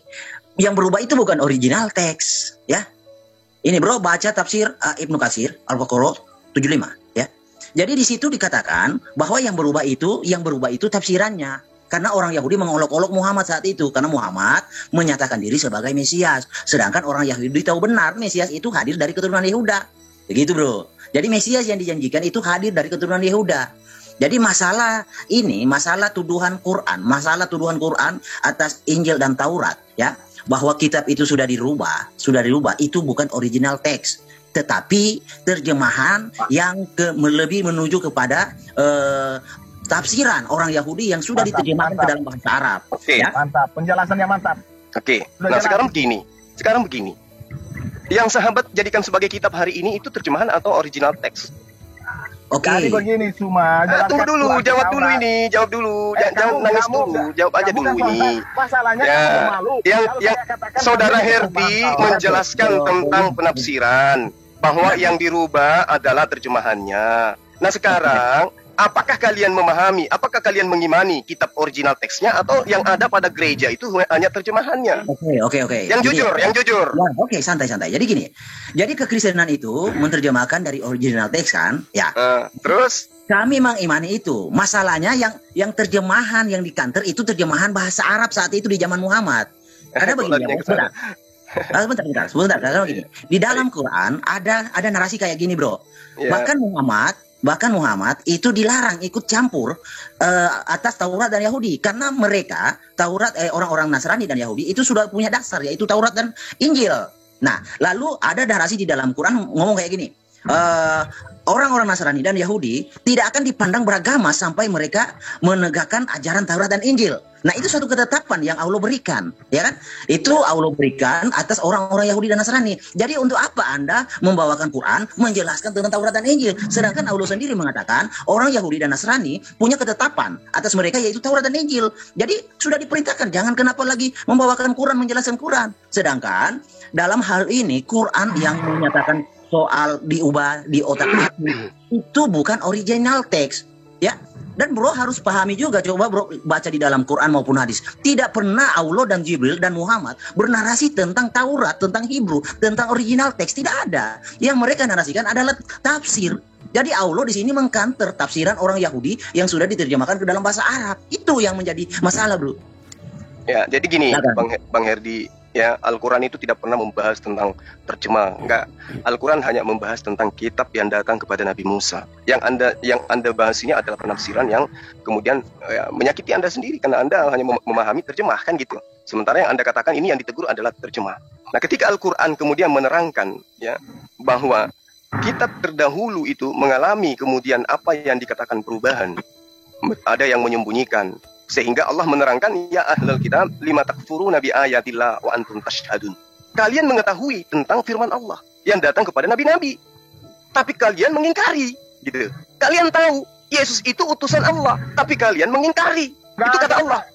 yang berubah itu bukan original teks ya. Ini bro baca tafsir Ibnu Katsir Al-Baqarah 75 ya. Jadi di situ dikatakan bahwa yang berubah itu tafsirannya. Karena orang Yahudi mengolok-olok Muhammad saat itu. Karena Muhammad menyatakan diri sebagai Mesias. Sedangkan orang Yahudi tahu benar Mesias itu hadir dari keturunan Yehuda. Begitu bro. Jadi Mesias yang dijanjikan itu hadir dari keturunan Yehuda. Jadi masalah ini, masalah tuduhan Quran atas Injil dan Taurat, ya, bahwa kitab itu sudah dirubah, itu bukan original teks, tetapi terjemahan yang lebih menuju kepada tafsiran orang Yahudi yang sudah diterjemahkan ke dalam bahasa Arab. Oke, ya? Mantap, penjelasannya mantap. Oke, nah sekarang begini. Yang sahabat jadikan sebagai kitab hari ini itu terjemahan atau original teks? Oke. Jadi begini, Suma. Tunggu dulu, jawab dulu. Jangan nangis dulu, jawab aja dulu ini. Masalahnya yang Saudara Herdi menjelaskan tentang penafsiran bahwa yang dirubah adalah terjemahannya. Nah sekarang, apakah kalian memahami, apakah kalian mengimani kitab original teksnya atau yang ada pada gereja itu hanya terjemahannya? Oke. Yang jujur. Ya, oke, santai. Jadi gini. Jadi kekristenan itu menerjemahkan dari original teks kan? Ya. Terus kami mengimani itu. Masalahnya yang terjemahan yang di kantor itu terjemahan bahasa Arab saat itu di zaman Muhammad. Karena begini ya, sebentar. Karena begini. Di dalam Quran ada narasi kayak gini, Bro. Yeah. Bahkan Muhammad itu dilarang ikut campur atas Taurat dan Yahudi karena mereka orang-orang Nasrani dan Yahudi itu sudah punya dasar yaitu Taurat dan Injil. Nah, lalu ada narasi di dalam Quran ngomong kayak gini. Orang-orang Nasrani dan Yahudi tidak akan dipandang beragama sampai mereka menegakkan ajaran Taurat dan Injil. Nah, itu suatu ketetapan yang Allah berikan, ya kan? Itu Allah berikan atas orang-orang Yahudi dan Nasrani. Jadi untuk apa Anda membawakan Quran menjelaskan tentang Taurat dan Injil? Sedangkan Allah sendiri mengatakan orang Yahudi dan Nasrani punya ketetapan atas mereka yaitu Taurat dan Injil. Jadi sudah diperintahkan jangan kenapa lagi membawakan Quran menjelaskan Quran. Sedangkan dalam hal ini Quran yang menyatakan soal diubah di otak itu bukan original teks, ya. Dan bro harus pahami juga, coba bro baca di dalam Quran maupun hadis. Tidak pernah Allah dan Jibril dan Muhammad bernarasi tentang Taurat, tentang Hebrew, tentang original teks. Tidak ada. Yang mereka narasikan adalah tafsir. Jadi Allah di sini mengkanter tafsiran orang Yahudi yang sudah diterjemahkan ke dalam bahasa Arab. Itu yang menjadi masalah, bro. Ya, jadi gini, Bang Herdi. Ya, Al-Quran itu tidak pernah membahas tentang terjemah. Enggak. Al-Quran hanya membahas tentang kitab yang datang kepada Nabi Musa. Yang Anda bahas ini adalah penafsiran yang kemudian menyakiti Anda sendiri karena Anda hanya memahami terjemah kan gitu. Sementara yang Anda katakan ini yang ditegur adalah terjemah. Nah, ketika Al-Quran kemudian menerangkan ya bahwa kitab terdahulu itu mengalami kemudian apa yang dikatakan perubahan, ada yang menyembunyikan. Sehingga Allah menerangkan, ya ahlul kitab lima takfuruna bi ayatillah wa antum tashhadun. Kalian mengetahui tentang firman Allah yang datang kepada nabi-nabi, tapi kalian mengingkari, gitu. Kalian tahu Yesus itu utusan Allah, tapi kalian mengingkari. Itu kata Allah.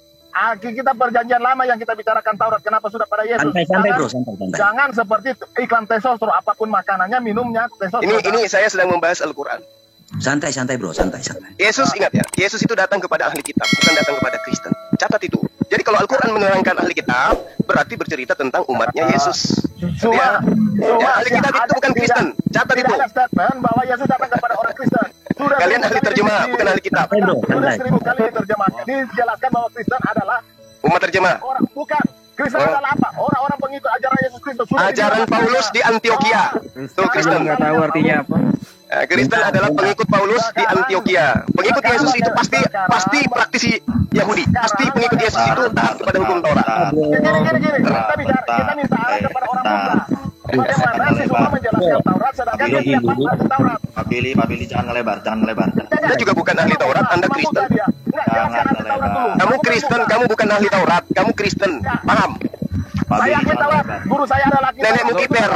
Kita perjanjian lama yang kita bicarakan Taurat, kenapa sudah pada Yesus? Santai, bro. Jangan seperti iklan tesostro, apapun makanannya, minumnya tesostro. Ini saya sedang membahas Al-Quran. Santai, bro. Santai. Yesus, ingat ya, Yesus itu datang kepada ahli kitab, bukan datang kepada Kristen. Catat itu. Jadi kalau Al-Quran menerangkan ahli kitab, berarti bercerita tentang umatnya Yesus. Ahli kitab itu bukan Kristen. Catat itu. Tidak ada statement bahwa Yesus datang kepada orang Kristen. Kalian ahli terjemah, bukan ahli kitab. Sudah 1000 kali diterjemahkan. Dijelaskan bahwa Kristen adalah umat terjemah. Bukan. Kristen adalah apa? Orang-orang pengikut ajaran Yesus Kristus. Ajaran Paulus di Antioquia. Tuh Kristen. Nggak tahu artinya apa. Kristen adalah pengikut Paulus di Antioquia. Pengikut Yesus itu pasti praktisi Yahudi. Pasti pengikut Yesus itu taat kepada hukum Taurat. Gini. Kita minta arah kepada orang Musa. Bagaimana si semua menjelaskan Taurat sedangkan dia tidak paham Taurat. Pak Billy jangan ngelebar. Anda juga bukan ahli Taurat, Anda Kristen. Kamu Kristen, kamu bukan ahli Taurat, kamu Kristen. Paham? Saya ahli Taurat, guru saya adalah nenekmu kiper.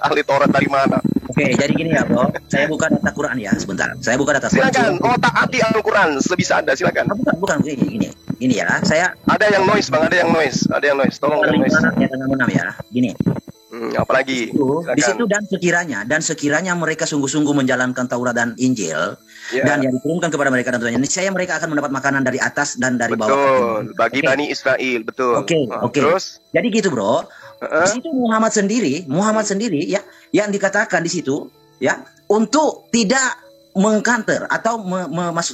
Ahli Taurat dari mana? Oke, jadi gini ya, bro. Saya buka data Quran ya, sebentar. Saya buka data Quran. Silakan, taati Al-Quran sebisa Anda, silakan. Bukan gini ya. Saya ada yang noise, Bang, ada yang noise. Tolong yang noise. Ya, gini. Apalagi di situ dan sekiranya mereka sungguh-sungguh menjalankan Taurat dan Injil dan yang diturunkan kepada mereka dan Tuhan, niscaya mereka akan mendapat makanan dari atas dan dari bawah. Betul, bagi Bani Israel, betul. Oke. Terus jadi gitu, bro. Di situ Muhammad sendiri ya yang dikatakan di situ ya untuk tidak mengkanter atau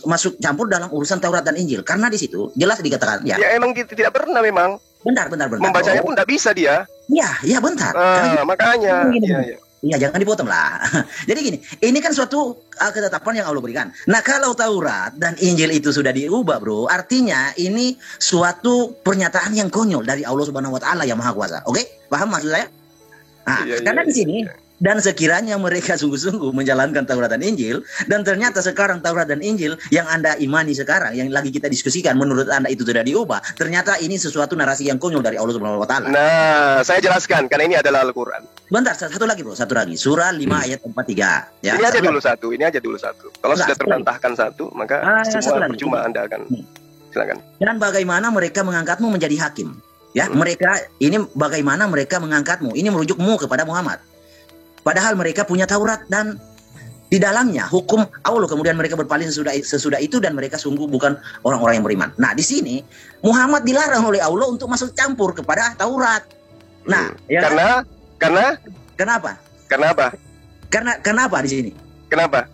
masuk campur dalam urusan Taurat dan Injil karena di situ jelas dikatakan ya. Ya emang tidak pernah memang. Bentar. Membacanya pun tidak bisa dia. Ya bentar. Makanya. Iya, jangan dipotong lah. Jadi gini, ini kan suatu ketetapan yang Allah berikan. Nah, kalau Taurat dan Injil itu sudah diubah, bro, artinya ini suatu pernyataan yang konyol dari Allah Subhanahu wa taala yang Maha Kuasa. Oke? Paham maksud saya? Nah, karena di sini dan sekiranya mereka sungguh-sungguh menjalankan Taurat dan Injil, dan ternyata sekarang Taurat dan Injil yang Anda imani sekarang, yang lagi kita diskusikan, menurut Anda itu sudah diubah, ternyata ini sesuatu narasi yang konyol dari Allah Subhanahu wa taala. Nah, saya jelaskan karena ini adalah Al-Qur'an. Bentar, satu lagi bro, satu lagi. Surah 5 ayat 43. Ya, ini aja dulu satu. Kalau sudah terbantahkan satu, maka semua percuma Anda akan. Silakan. Dan bagaimana mereka mengangkatmu menjadi hakim? Ya, mereka ini bagaimana mereka mengangkatmu? Ini merujukmu kepada Muhammad. Padahal mereka punya Taurat dan di dalamnya hukum Allah, kemudian mereka berpaling sesudah itu dan mereka sungguh bukan orang-orang yang beriman. Nah, di sini Muhammad dilarang oleh Allah untuk masuk campur kepada Taurat. Nah, ya kenapa? Kenapa di sini? Kenapa?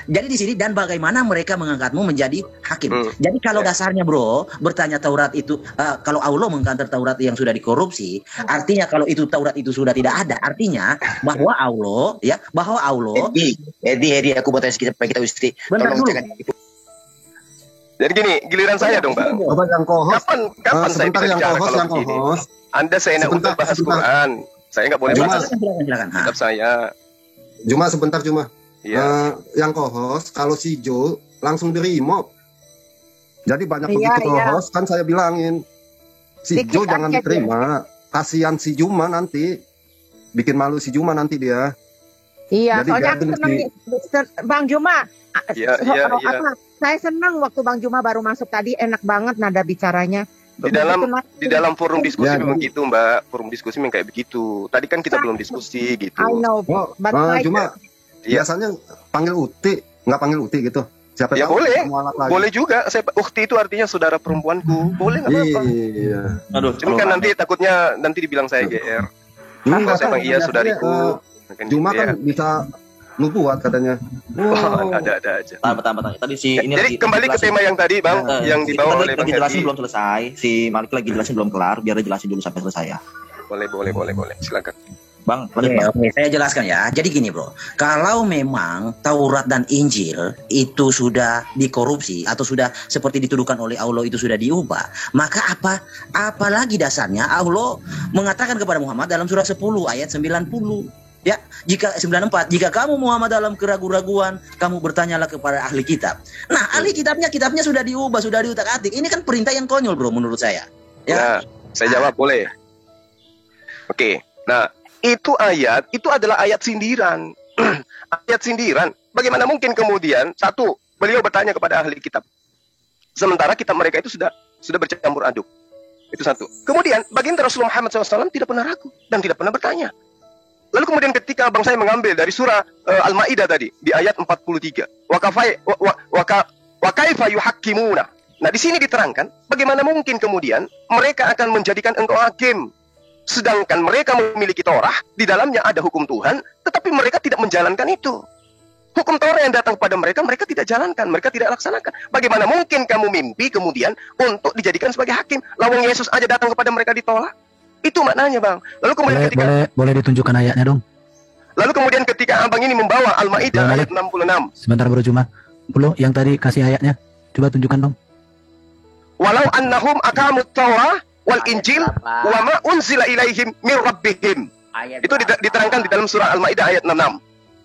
Jadi di sini dan bagaimana mereka mengangkatmu menjadi hakim. Jadi kalau dasarnya bro, bertanya Taurat itu kalau Allah mengkantar Taurat yang sudah dikorupsi, artinya kalau itu Taurat itu sudah tidak ada, artinya bahwa Allah Edi aku buat kita istri. Tolong jangan. Jadi gini, giliran saya dong, Bang. Kapan saya bisa bicara kalau begini? Anda seenak untuk bahas Quran. Saya nggak boleh bahas. Silakan. Saya. Sebentar. Yang co-host kalau si Jo langsung di remove. Jadi banyak begitu co-host kan saya bilangin si Jo jangan diterima, kasihan si Juma nanti, bikin malu si Juma nanti dia. Iya, soalnya Bang Juma. Iya. Saya senang waktu Bang Juma baru masuk tadi, enak banget nada bicaranya. Di dalam forum diskusi memang gitu, Mbak. Forum diskusi memang kayak begitu. Tadi kan kita belum diskusi gitu. I know. Cuma biasanya panggil Uti, nggak panggil Uti gitu. Siapa ya tahu boleh juga. Ukti itu artinya saudara perempuanku. Boleh nggak apa-apa. Iya. Cuma kan nanti takutnya dibilang saya GR. Kalau saya bilang iya saudariku. Cuma kan bisa lu buat katanya. Ada aja. Bentar. Tadi jadi kembali ke tema yang tadi, Bang, yang dibawa oleh Bang Jelasin belum selesai. Si Malik lagi jelasin belum kelar. Biar dia jelasin dulu sampai selesai ya. Boleh. Silakan. Bang, oke, saya jelaskan ya. Jadi gini bro, kalau memang Taurat dan Injil itu sudah dikorupsi atau sudah seperti dituduhkan oleh Allah itu sudah diubah, maka apalagi dasarnya Allah mengatakan kepada Muhammad dalam surah 10 ayat 90. Ya, jika 94, jika kamu Muhammad dalam keraguan-raguan, kamu bertanyalah kepada ahli kitab. Nah, ahli kitabnya sudah diubah, sudah diutak-atik. Ini kan perintah yang konyol bro menurut saya. Ya. Nah, saya jawab boleh. Oke. Nah, itu adalah ayat sindiran. Ayat sindiran. Bagaimana mungkin kemudian satu, beliau bertanya kepada ahli kitab. Sementara kitab mereka itu sudah bercampur aduk. Itu satu. Kemudian baginda Rasulullah Muhammad SAW tidak pernah ragu dan tidak pernah bertanya. Lalu kemudian ketika abang saya mengambil dari surah Al-Maidah tadi di ayat 43, wa kaifa yuhakkimuna. Nah, di sini diterangkan bagaimana mungkin kemudian mereka akan menjadikan engkau hakim. Sedangkan mereka memiliki Torah, di dalamnya ada hukum Tuhan, tetapi mereka tidak menjalankan itu. Hukum Torah yang datang kepada mereka, mereka tidak jalankan, mereka tidak laksanakan. Bagaimana mungkin kamu mimpi kemudian untuk dijadikan sebagai hakim? Lawang Yesus aja datang kepada mereka ditolak. Itu maknanya, Bang. Lalu kemudian boleh ditunjukkan ayatnya dong. Lalu kemudian ketika abang ini membawa Al-Maidah ayat 66. Sebentar bro Cuma. Belum yang tadi kasih ayatnya. Coba tunjukkan dong. Walau annahum aqamut Taurah wal Injil wa ma unzila ilaihim min rabbihim. Itu diterangkan di dalam surah Al-Maidah ayat 66.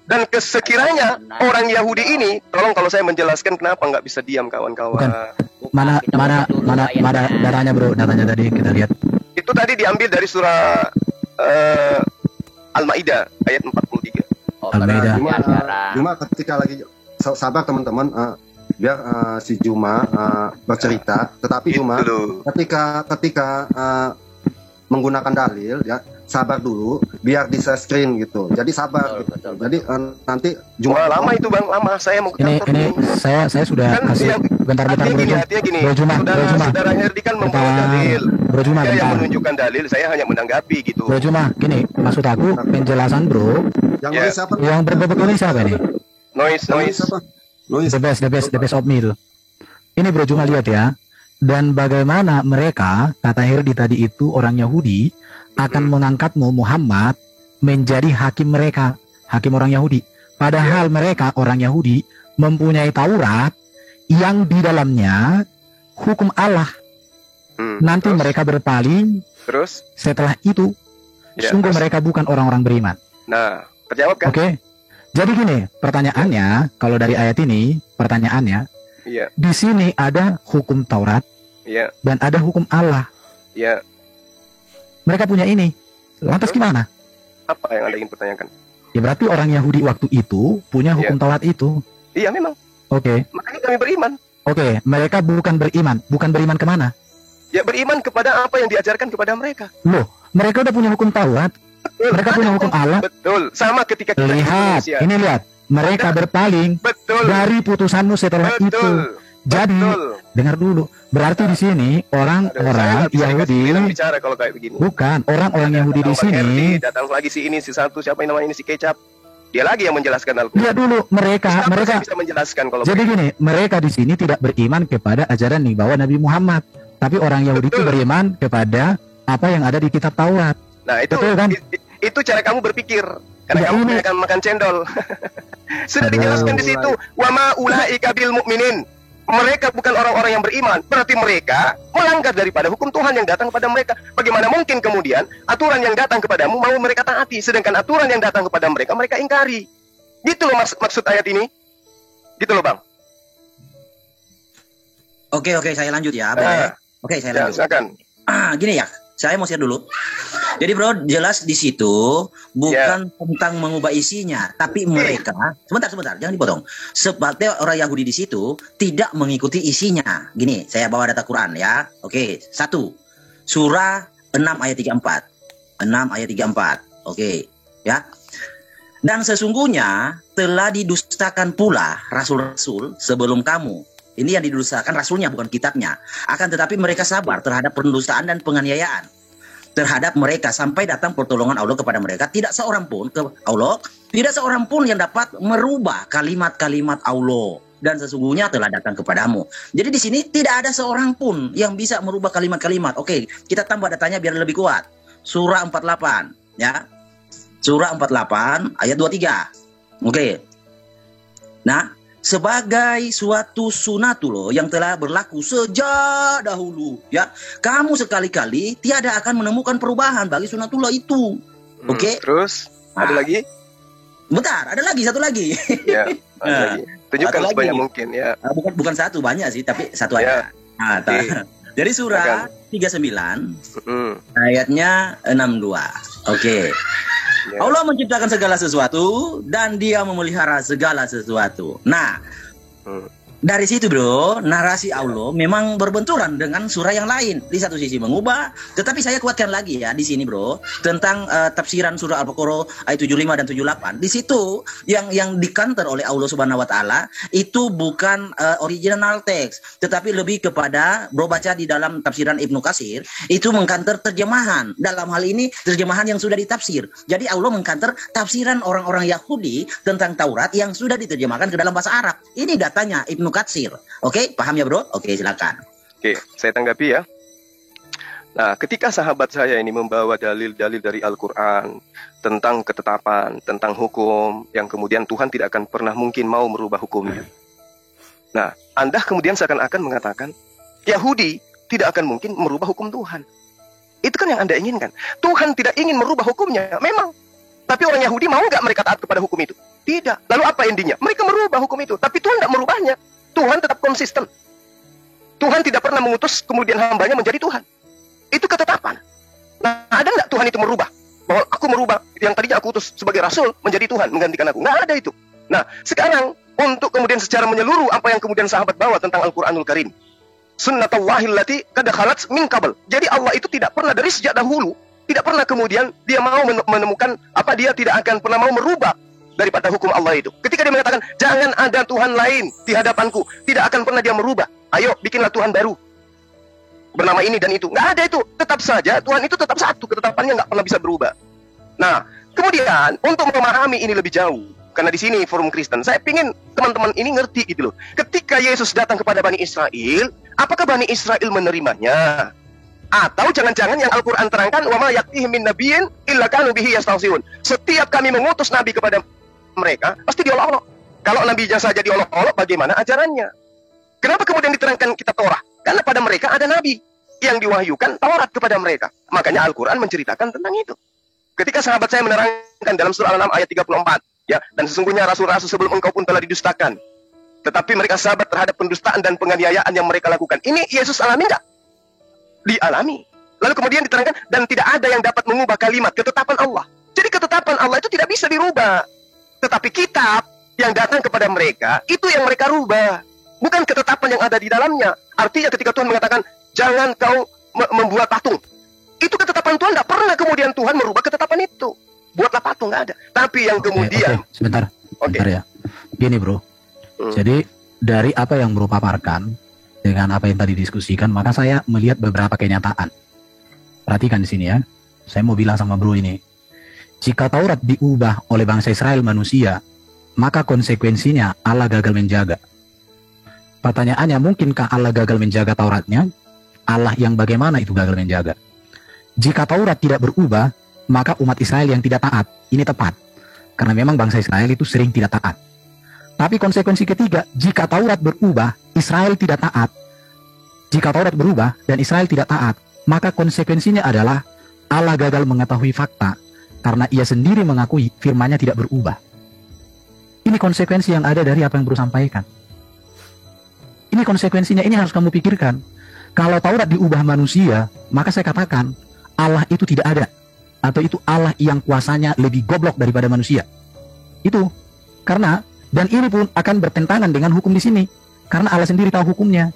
Dan sekiranya orang Yahudi ini, tolong kalau saya menjelaskan kenapa nggak bisa diam kawan-kawan. Mana darahnya bro, datanya tadi kita lihat. Itu tadi diambil dari surah Al-Maidah ayat 43. Al-Maidah. Cuma ketika lagi sabar teman-teman, biar si Juma bercerita, tetapi Juma ketika menggunakan dalil ya, sabar dulu biar di share screen gitu. Jadi sabar gitu. Jadi nanti Juma lama itu Bang, lama saya mau ini saya sudah kan kasih bentar gini. Saudara Herdi kan membawa dalil. Dia yang menunjukkan dalil, saya hanya menanggapi gitu. Bro Juma, gini maksud aku penjelasan bro. Yang berbobot ini siapa ini? Noise. The best of meal. Ini Bro Juma lihat ya. Dan bagaimana mereka, kata Herdi tadi itu orang Yahudi akan mengangkatmu Muhammad menjadi hakim mereka, hakim orang Yahudi. Padahal mereka orang Yahudi mempunyai Taurat yang di dalamnya hukum Allah. Nanti terus? mereka berpaling. Terus? Setelah itu, sungguh terus? mereka bukan orang-orang beriman. Nah, terjawab kan? Oke. Jadi gini, pertanyaannya, kalau dari ayat ini, pertanyaannya, Iya. di sini ada hukum Taurat Iya. dan ada hukum Allah. Iya. Mereka punya ini. Lantas gimana? Apa yang Anda ingin pertanyakan? Ya berarti orang Yahudi waktu itu punya hukum Taurat itu. Iya, memang. Oke. Makanya kami beriman. Oke, mereka bukan beriman. Bukan beriman kemana? Ya, beriman kepada apa yang diajarkan kepada mereka. Loh, mereka udah punya hukum Taurat. Mereka punya hukum Allah. Betul. Sama ketika kita Lihat, Indonesia. ini lihat. Mereka berpaling dari putusanmu setelah itu. Jadi, dengar dulu. Berarti di sini orang-orang Yahudi, bicara kalau kayak begini. bukan orang-orang Yahudi di sini. Datang lagi si ini, si satu, siapa yang namanya ini, si Kecap. Dia lagi yang menjelaskan Al-Quran. Lihat dulu, mereka bisa menjelaskan kalau jadi gini, mereka di sini tidak beriman kepada ajaran yang dibawa Nabi Muhammad, tapi orang Yahudi itu beriman kepada apa yang ada di kitab Taurat. Nah, itu betul, kan? Itu cara kamu berpikir. Karena kamu akan makan cendol. Sudah dijelaskan di situ. Wa ma ulaika bil mu'minin. Mereka bukan orang-orang yang beriman. Berarti mereka melanggar daripada hukum Tuhan yang datang kepada mereka. Bagaimana mungkin kemudian aturan yang datang kepadamu mau mereka taati, sedangkan aturan yang datang kepada mereka mereka ingkari. Gitu loh maksud ayat ini. Gitu loh, Bang. Oke, saya lanjut ya. Oke, saya lanjut. Silakan. Gini ya, saya mau share dulu. Jadi bro, jelas di situ bukan tentang mengubah isinya, tapi mereka sebentar, jangan dipotong. Sebabnya orang Yahudi di situ tidak mengikuti isinya. Gini, saya bawa data Quran ya. Oke, 1 surah 6 ayat 34. 6 ayat 34. Oke, ya. Dan sesungguhnya telah didustakan pula rasul-rasul sebelum kamu. Ini yang didustakan rasulnya, bukan kitabnya. Akan tetapi mereka sabar terhadap pendustaan dan penganiayaan terhadap mereka sampai datang pertolongan Allah kepada mereka. Tidak seorang pun yang dapat merubah kalimat-kalimat Allah. Dan sesungguhnya telah datang kepadamu. Jadi di sini tidak ada seorang pun yang bisa merubah kalimat-kalimat. Oke, kita tambah datanya biar lebih kuat. Surah 48, ya. Surah 48 ayat 23. Oke. Nah, sebagai suatu sunatullah yang telah berlaku sejak dahulu, ya, kamu sekali-kali tiada akan menemukan perubahan bagi sunatullah itu. Oke. Terus ada lagi? Bentar, ada lagi, satu lagi. Ya, ada lagi. Tunjukkan sebanyak mungkin ya. Bukan satu, banyak sih, tapi satu aja. Nah, jadi surah 39 ayatnya 62. Oke. Allah menciptakan segala sesuatu dan dia memelihara segala sesuatu. Nah, dari situ bro, narasi Allah memang berbenturan dengan surah yang lain. Di satu sisi mengubah, tetapi saya kuatkan lagi ya di sini bro, tentang tafsiran surah Al-Baqarah ayat 75 dan 78. Di situ yang dikanter oleh Allah Subhanahu wa taala itu bukan original text, tetapi lebih kepada bro baca di dalam tafsiran Ibnu Katsir, itu mengkanter terjemahan. Dalam hal ini terjemahan yang sudah ditafsir. Jadi Allah mengkanter tafsiran orang-orang Yahudi tentang Taurat yang sudah diterjemahkan ke dalam bahasa Arab. Ini datanya Ibnu Katsir. Oke, paham ya bro? Oke, silakan. Oke, saya tanggapi ya. Nah, ketika sahabat saya ini membawa dalil-dalil dari Al-Quran tentang ketetapan, tentang hukum, yang kemudian Tuhan tidak akan pernah mungkin mau merubah hukumnya. Nah, Anda kemudian seakan-akan mengatakan, Yahudi tidak akan mungkin merubah hukum Tuhan. Itu kan yang Anda inginkan. Tuhan tidak ingin merubah hukumnya, memang. Tapi orang Yahudi mau nggak mereka taat kepada hukum itu? Tidak. Lalu apa endingnya? Mereka merubah hukum itu, tapi Tuhan tidak merubahnya. Tuhan tetap konsisten. Tuhan tidak pernah mengutus kemudian hambanya menjadi Tuhan. Itu ketetapan. Nah, ada nggak Tuhan itu merubah? Bahwa aku merubah yang tadinya aku utus sebagai rasul menjadi Tuhan, menggantikan aku. Nggak ada itu. Nah, sekarang untuk kemudian secara menyeluruh apa yang kemudian sahabat bawa tentang Al-Quranul Karim. Sunnatullahil lati qad khalat min qabl. Jadi Allah itu tidak pernah dari sejak dahulu, tidak pernah kemudian dia mau menemukan apa, dia tidak akan pernah mau merubah daripada hukum Allah itu. Ketika dia mengatakan jangan ada Tuhan lain di hadapanku, tidak akan pernah dia merubah. Ayo bikinlah Tuhan baru bernama ini dan itu. Nggak ada itu. Tetap saja Tuhan itu tetap satu, ketetapannya nggak pernah bisa berubah. Nah, kemudian untuk memahami ini lebih jauh, karena di sini forum Kristen, saya ingin teman-teman ini ngerti gitu loh. Ketika Yesus datang kepada Bani Israel, apakah Bani Israel menerimanya? Atau jangan-jangan yang Al-Quran terangkan, wa ma ya'tihim min nabiyyin illa kanu bihi yastahzi'un. Setiap kami mengutus nabi kepada mereka, pasti diolok-olok. Kalau nabinya saja diolok-olok, bagaimana ajarannya? Kenapa kemudian diterangkan kitab Taurat? Karena pada mereka ada nabi yang diwahyukan Taurat kepada mereka. Makanya Al-Quran menceritakan tentang itu. Ketika sahabat saya menerangkan dalam surah Al-An'am ayat 34, ya, dan sesungguhnya rasul-rasul sebelum engkau pun telah didustakan, tetapi mereka sabar terhadap pendustaan dan penganiayaan yang mereka lakukan. Ini Yesus alami nggak? Dialami. Lalu kemudian diterangkan, dan tidak ada yang dapat mengubah kalimat ketetapan Allah. Jadi ketetapan Allah itu tidak bisa dirubah. Tetapi kitab yang datang kepada mereka, itu yang mereka rubah. Bukan ketetapan yang ada di dalamnya. Artinya ketika Tuhan mengatakan, jangan kau membuat patung. Itu ketetapan Tuhan, tidak pernah kemudian Tuhan merubah ketetapan itu. Buatlah patung, nggak ada. Tapi yang kemudian... Sebentar ya. Gini bro. Jadi dari apa yang bro paparkan, dengan apa yang tadi diskusikan, maka saya melihat beberapa kenyataan. Perhatikan di sini ya. Saya mau bilang sama bro ini. Jika Taurat diubah oleh bangsa Israel manusia, maka konsekuensinya Allah gagal menjaga. Pertanyaannya, mungkinkah Allah gagal menjaga Tauratnya? Allah yang bagaimana itu gagal menjaga? Jika Taurat tidak berubah, maka umat Israel yang tidak taat. Ini tepat. Karena memang bangsa Israel itu sering tidak taat. Tapi konsekuensi ketiga, jika Taurat berubah, Israel tidak taat. Jika Taurat berubah dan Israel tidak taat, maka konsekuensinya adalah Allah gagal mengetahui fakta karena ia sendiri mengakui firman-Nya tidak berubah. Ini konsekuensi yang ada dari apa yang Bro sampaikan. Ini konsekuensinya, ini harus kamu pikirkan. Kalau Taurat diubah manusia, maka saya katakan Allah itu tidak ada. Atau itu Allah yang kuasanya lebih goblok daripada manusia. Itu karena, dan ini pun akan bertentangan dengan hukum di sini. Karena Allah sendiri tahu hukumnya.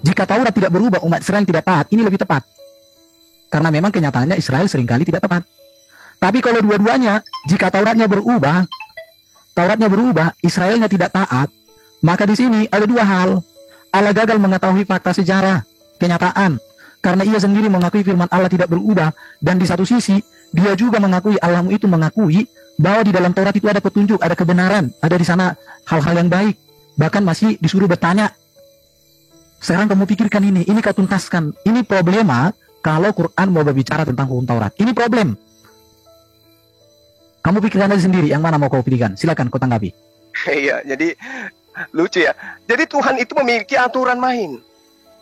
Jika Taurat tidak berubah, umat Israel tidak taat. Ini lebih tepat. Karena memang kenyataannya Israel seringkali tidak tepat. Tapi kalau dua-duanya, jika Tauratnya berubah, Israelnya tidak taat, maka di sini ada dua hal. Allah gagal mengetahui fakta sejarah, kenyataan. Karena ia sendiri mengakui firman Allah tidak berubah. Dan di satu sisi, dia juga mengakui, Allahmu itu mengakui bahwa di dalam Taurat itu ada petunjuk, ada kebenaran, ada di sana hal-hal yang baik. Bahkan masih disuruh bertanya. Sekarang kamu pikirkan ini kau tuntaskan. Ini problema kalau Quran mau berbicara tentang hukum Taurat. Ini problem. Kamu pikirkan aja sendiri, yang mana mau kau pilihkan. Silakan kau tanggapi. Iya, jadi lucu ya. Jadi Tuhan itu memiliki aturan main.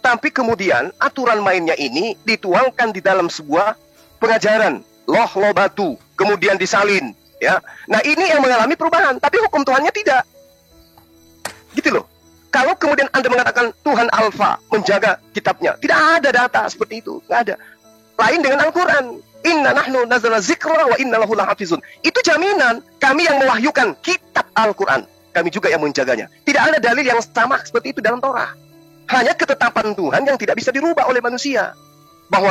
Tapi kemudian aturan mainnya ini dituangkan di dalam sebuah pengajaran. Loh batu, kemudian disalin. Ya, nah ini yang mengalami perubahan, tapi hukum Tuhannya tidak. Gitu loh. Kalau kemudian Anda mengatakan Tuhan Alfa menjaga kitabnya, tidak ada data seperti itu, nggak ada. Lain dengan Al-Quran. Inna nahnu nazzalna dzikra wa inna lahu lahafizun. Itu jaminan kami yang mewahyukan kitab Al-Quran. Kami juga yang menjaganya. Tidak ada dalil yang sama seperti itu dalam Torah. Hanya ketetapan Tuhan yang tidak bisa dirubah oleh manusia. Bahwa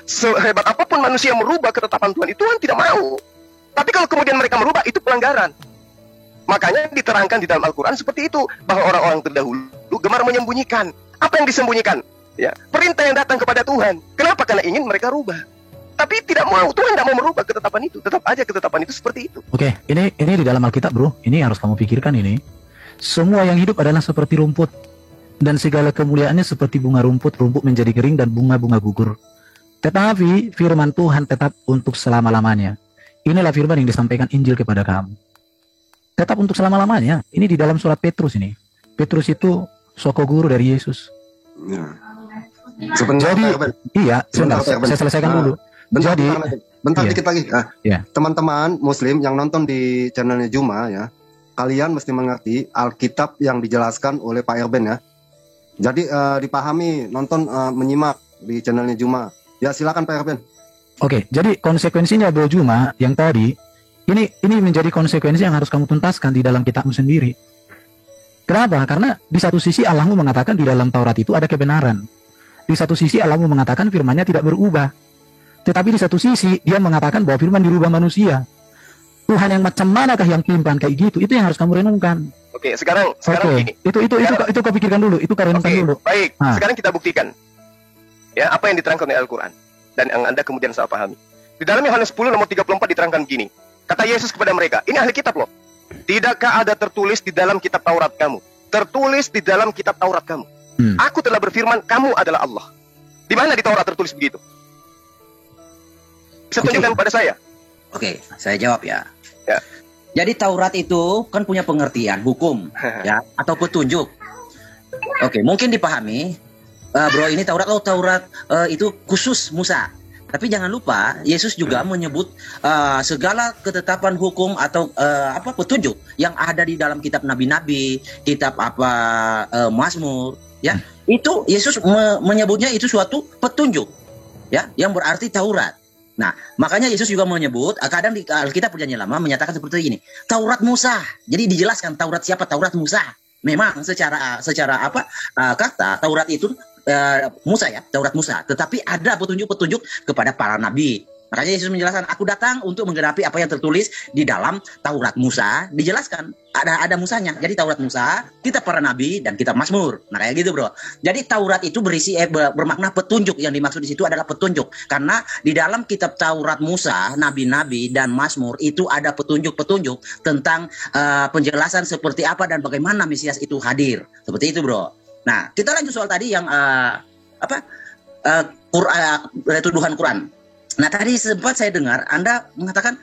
sehebat apapun manusia merubah ketetapan Tuhan, itu Tuhan tidak mau. Tapi kalau kemudian mereka merubah, itu pelanggaran. Makanya diterangkan di dalam Al-Quran seperti itu, bahwa orang-orang terdahulu gemar menyembunyikan. Apa yang disembunyikan? Ya, perintah yang datang kepada Tuhan. Kenapa? Karena ingin mereka rubah. Tapi tidak mau, Tuhan tidak mau merubah ketetapan itu. Tetap aja ketetapan itu seperti itu. Oke, ini di dalam Alkitab bro. Ini harus kamu pikirkan ini. Semua yang hidup adalah seperti rumput. Dan segala kemuliaannya seperti bunga rumput. Rumput menjadi kering dan bunga-bunga gugur. Tetapi firman Tuhan tetap untuk selama-lamanya. Inilah firman yang disampaikan Injil kepada kamu. Tetap untuk selama-lamanya. Ini di dalam surat Petrus ini. Petrus itu soko guru dari Yesus. Ya. Sebentar, saya selesaikan dulu. Bentar dikit lagi. Teman-teman Muslim yang nonton di channelnya Juma ya, kalian mesti mengerti Alkitab yang dijelaskan oleh Pak Erben ya. Jadi dipahami, nonton, menyimak di channelnya Juma. Ya silakan Pak Erben. Oke, jadi konsekuensinya Bro Juma yang tadi, ini menjadi konsekuensi yang harus kamu tuntaskan di dalam kitabmu sendiri. Kenapa? Karena di satu sisi Allahmu mengatakan di dalam Taurat itu ada kebenaran. Di satu sisi Allahmu mengatakan firman-Nya tidak berubah. Tetapi di satu sisi dia mengatakan bahwa firman dirubah manusia. Tuhan yang macam manakah yang pelan kayak gitu? Itu yang harus kamu renungkan. Oke, sekarang begini. Itu kau pikirkan dulu, itu kau renungkan dulu. Baik, sekarang kita buktikan. Ya, apa yang diterangkan oleh Al-Quran dan yang Anda kemudian salah pahami. Di dalam Yohanes 10 nomor 34 diterangkan begini. Kata Yesus kepada mereka, ini ahli kitab loh. Tidakkah ada tertulis di dalam kitab Taurat kamu? Tertulis di dalam kitab Taurat kamu. Aku telah berfirman, kamu adalah Allah. Di Di mana di Taurat tertulis begitu? Bisa tunjukkan kepada saya? Oke, saya jawab ya. Ya. Jadi Taurat itu kan punya pengertian hukum ya atau petunjuk. Oke, mungkin dipahami, bro ini Taurat itu khusus Musa. Tapi jangan lupa Yesus juga menyebut segala ketetapan hukum atau petunjuk yang ada di dalam kitab nabi-nabi, kitab Mazmur, ya. Itu Yesus menyebutnya itu suatu petunjuk, ya, yang berarti Taurat. Nah, makanya Yesus juga menyebut, kadang di Alkitab Perjanjian Lama menyatakan seperti ini, Taurat Musa. Jadi dijelaskan Taurat siapa? Taurat Musa. Memang secara kata Taurat itu Musa ya, Taurat Musa. Tetapi ada petunjuk-petunjuk kepada para nabi. Makanya Yesus menjelaskan, aku datang untuk menggenapi apa yang tertulis di dalam Taurat Musa. Dijelaskan, ada Musanya. Jadi Taurat Musa, kitab para nabi, dan kitab Mazmur. Nah kayak gitu bro. Jadi Taurat itu berisi bermakna petunjuk. Yang dimaksud di situ adalah petunjuk. Karena di dalam kitab Taurat Musa, nabi-nabi dan Mazmur itu ada petunjuk-petunjuk tentang penjelasan seperti apa dan bagaimana Mesias itu hadir. Seperti itu bro. Nah kita lanjut soal tadi yang tuduhan Quran. Nah tadi sempat saya dengar Anda mengatakan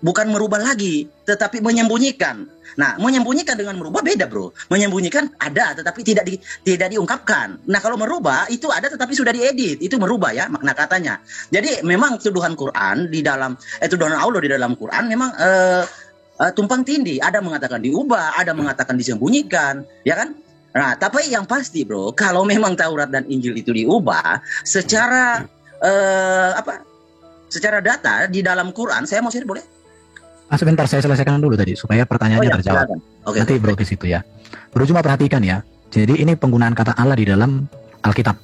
bukan merubah lagi, tetapi menyembunyikan. Nah menyembunyikan dengan merubah beda bro. Menyembunyikan ada, tetapi tidak diungkapkan. Nah kalau merubah itu ada, tetapi sudah diedit. Itu merubah ya makna katanya. Jadi memang tuduhan Quran di dalam tuduhan Allah di dalam Quran memang tumpang tindih. Ada mengatakan diubah, ada mengatakan disembunyikan, ya kan? Nah, tapi yang pasti bro, kalau memang Taurat dan Injil itu diubah secara secara data di dalam Quran, saya mau share boleh? Sebentar saya selesaikan dulu tadi supaya pertanyaannya terjawab. Oke. Nanti bro ke situ ya. Bro cuma perhatikan ya. Jadi ini penggunaan kata Allah di dalam Alkitab.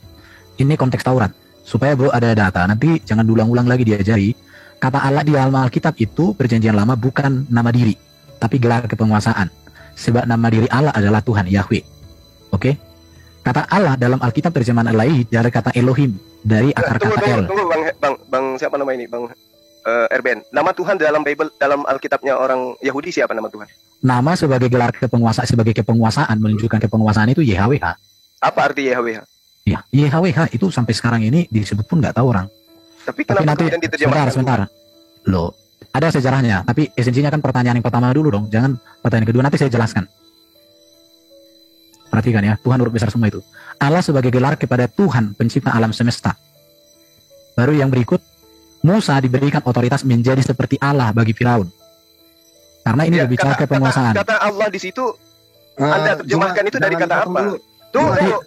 Ini konteks Taurat. Supaya bro ada data. Nanti jangan diulang-ulang lagi diajari. Kata Allah di dalam Alkitab itu Perjanjian Lama bukan nama diri, tapi gelar kepenguasaan. Sebab nama diri Allah adalah Tuhan Yahweh. Oke, kata Allah dalam Alkitab terjemahan lain dari kata Elohim dari akar kata El. Tunggu bang siapa nama ini bang Erben? Nama Tuhan dalam Bible dalam Alkitabnya orang Yahudi siapa nama Tuhan? Nama sebagai gelar kepenguasaan, sebagai kepenguasaan menunjukkan kepenguasaan itu YHWH. Apa arti YHWH? Ya, YHWH itu sampai sekarang ini disebut pun nggak tahu orang. Tapi nanti sebentar. Loh, ada sejarahnya. Tapi esensinya kan pertanyaan yang pertama dulu dong. Jangan pertanyaan kedua, nanti saya jelaskan. Perhatikan ya, Tuhan huruf besar semua itu. Allah sebagai gelar kepada Tuhan pencipta alam semesta. Baru yang berikut, Musa diberikan otoritas menjadi seperti Allah bagi Firaun. Karena ini berbicara kepenguasaan. Kata Allah di situ, Anda terjemahkan itu dari kata apa?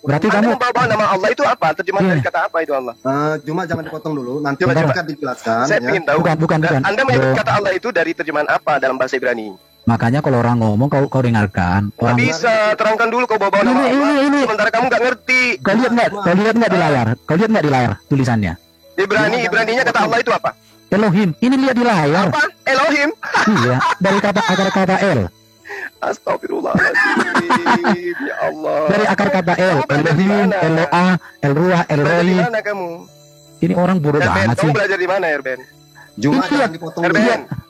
Berarti kamu bawa nama Allah itu apa? Terjemahan dari kata apa itu Allah? Cuma jangan dipotong dulu, nanti coba dijelaskan. Saya ingin tahu. Bukan. Anda menyebut kata Allah itu dari terjemahan apa dalam bahasa Ibrani? Makanya kalau orang ngomong kau dengarkan. Orang bisa terangkan dulu kau bawa nama Allah. Sementara kamu nggak ngerti. Kau lihat nggak di layar? Kau lihat nggak di layar tulisannya? Ibraninya kata Allah itu apa? Elohim. Ini lihat di layar. Apa? Elohim? Iya, dari akar kata El. Astagfirullahaladzim. Ya Allah. Dari akar kata El. Elohim, Eloa, Elruah, Elroi. Di mana kamu? Ini orang bodoh banget sih. Kamu belajar di mana, Erben? Cuma jangan dipotong dulu.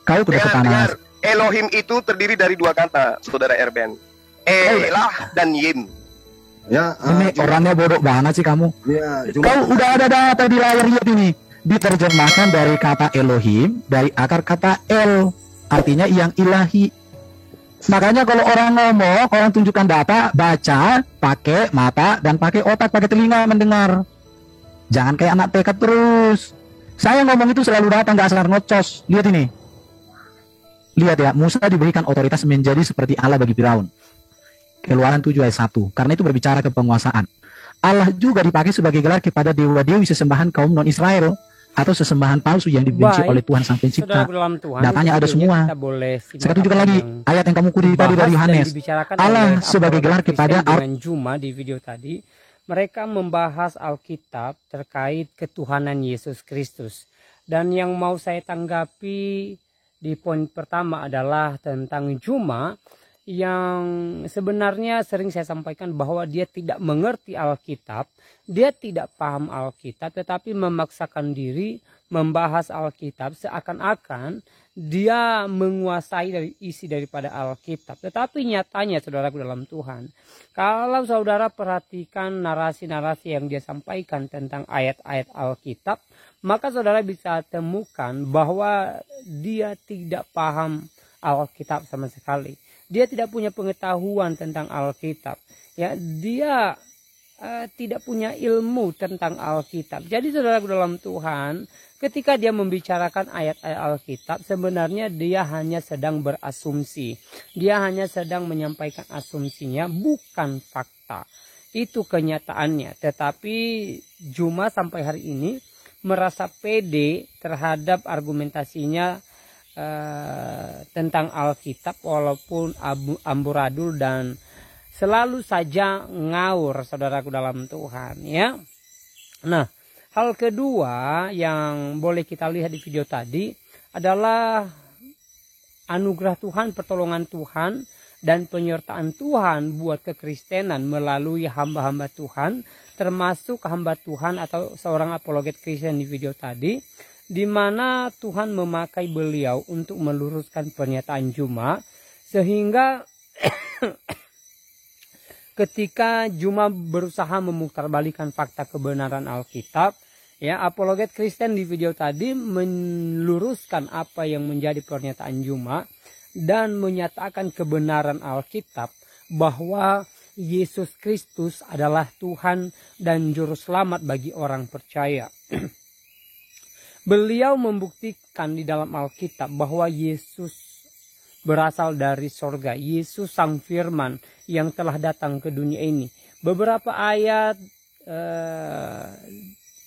Kau tuh dapat panas. Elohim itu terdiri dari dua kata, saudara Erben. Elah dan Yim. Ya, ini orangnya bodoh banget sih kamu. Ya, kau udah ada data di layar, lihat ini. Diterjemahkan dari kata Elohim, dari akar kata El. Artinya yang ilahi. Makanya kalau orang ngomong, orang tunjukkan data, baca, pakai mata, dan pakai otak, pakai telinga mendengar. Jangan kayak anak TK terus. Saya ngomong itu selalu data, nggak asal ngocos. Lihat ini. Lihat ya, Musa diberikan otoritas menjadi seperti Allah bagi Firaun. Keluaran 7 ayat 1. Karena itu berbicara kepenguasaan. Allah juga dipakai sebagai gelar kepada dewa-dewi sesembahan kaum non-Israel atau sesembahan palsu yang dibenci oleh Tuhan Sang Pencipta. Datanya ada semua. Saya tunjukkan lagi ayat yang kamu kutip tadi dari Yohanes. Allah sebagai gelar kepada Juma di video tadi, mereka membahas Alkitab terkait ketuhanan Yesus Kristus. Dan yang mau saya tanggapi di poin pertama adalah tentang Juma yang sebenarnya sering saya sampaikan bahwa dia tidak mengerti Alkitab, dia tidak paham Alkitab, tetapi memaksakan diri membahas Alkitab seakan-akan dia menguasai dari isi daripada Alkitab. Tetapi nyatanya saudaraku dalam Tuhan, kalau saudara perhatikan narasi-narasi yang dia sampaikan tentang ayat-ayat Alkitab, maka saudara bisa temukan bahwa dia tidak paham Alkitab sama sekali. Dia tidak punya pengetahuan tentang Alkitab. Ya, dia tidak punya ilmu tentang Alkitab. Jadi saudara dalam Tuhan, ketika dia membicarakan ayat-ayat Alkitab, sebenarnya dia hanya sedang berasumsi. Dia hanya sedang menyampaikan asumsinya, bukan fakta. Itu kenyataannya. Tetapi Juma sampai hari ini merasa pede terhadap argumentasinya tentang Alkitab, walaupun amburadul dan selalu saja ngawur saudaraku dalam Tuhan, ya. Nah, hal kedua yang boleh kita lihat di video tadi adalah anugerah Tuhan, pertolongan Tuhan, dan penyertaan Tuhan buat kekristenan melalui hamba-hamba Tuhan, termasuk hamba Tuhan atau seorang apologet Kristen di video tadi, di mana Tuhan memakai beliau untuk meluruskan pernyataan Juma, sehingga ketika Juma berusaha memutarbalikan fakta kebenaran Alkitab, ya, apologet Kristen di video tadi meluruskan apa yang menjadi pernyataan Juma dan menyatakan kebenaran Alkitab bahwa Yesus Kristus adalah Tuhan dan Juru Selamat bagi orang percaya. Beliau membuktikan di dalam Alkitab bahwa Yesus berasal dari sorga. Yesus Sang Firman yang telah datang ke dunia ini. Beberapa ayat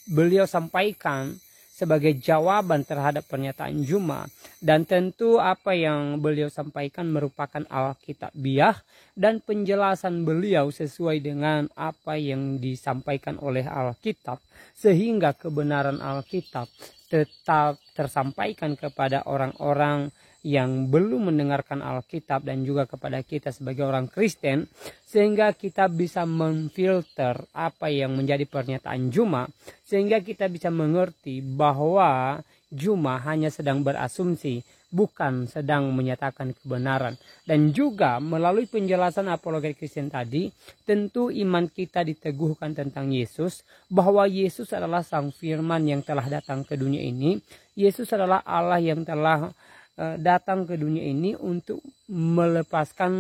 beliau sampaikan sebagai jawaban terhadap pernyataan Juma. Dan tentu apa yang beliau sampaikan merupakan alkitabiah dan penjelasan beliau sesuai dengan apa yang disampaikan oleh Alkitab. Sehingga kebenaran Alkitab tetap tersampaikan kepada orang-orang yang belum mendengarkan Alkitab dan juga kepada kita sebagai orang Kristen, sehingga kita bisa memfilter apa yang menjadi pernyataan Juma, sehingga kita bisa mengerti bahwa Juma hanya sedang berasumsi, bukan sedang menyatakan kebenaran. Dan juga melalui penjelasan apologet Kristen tadi, tentu iman kita diteguhkan tentang Yesus, bahwa Yesus adalah Sang Firman yang telah datang ke dunia ini. Yesus adalah Allah yang telah datang ke dunia ini untuk melepaskan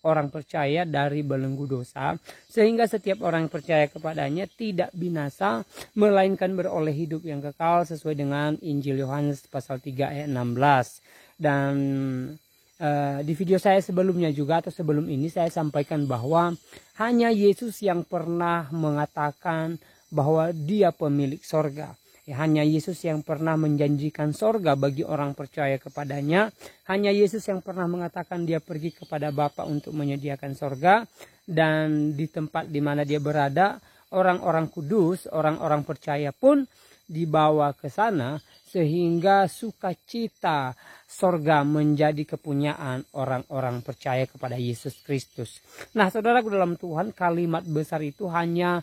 orang percaya dari belenggu dosa, sehingga setiap orang yang percaya kepadanya tidak binasa melainkan beroleh hidup yang kekal sesuai dengan Injil Yohanes pasal 3 ayat 16. Dan di video saya sebelumnya juga atau sebelum ini saya sampaikan bahwa hanya Yesus yang pernah mengatakan bahwa dia pemilik sorga. Hanya Yesus yang pernah menjanjikan sorga bagi orang percaya kepadanya. Hanya Yesus yang pernah mengatakan dia pergi kepada Bapa untuk menyediakan sorga. Dan di tempat di mana dia berada, orang-orang kudus, orang-orang percaya pun dibawa ke sana. Sehingga sukacita sorga menjadi kepunyaan orang-orang percaya kepada Yesus Kristus. Nah, saudaraku dalam Tuhan, kalimat besar itu hanya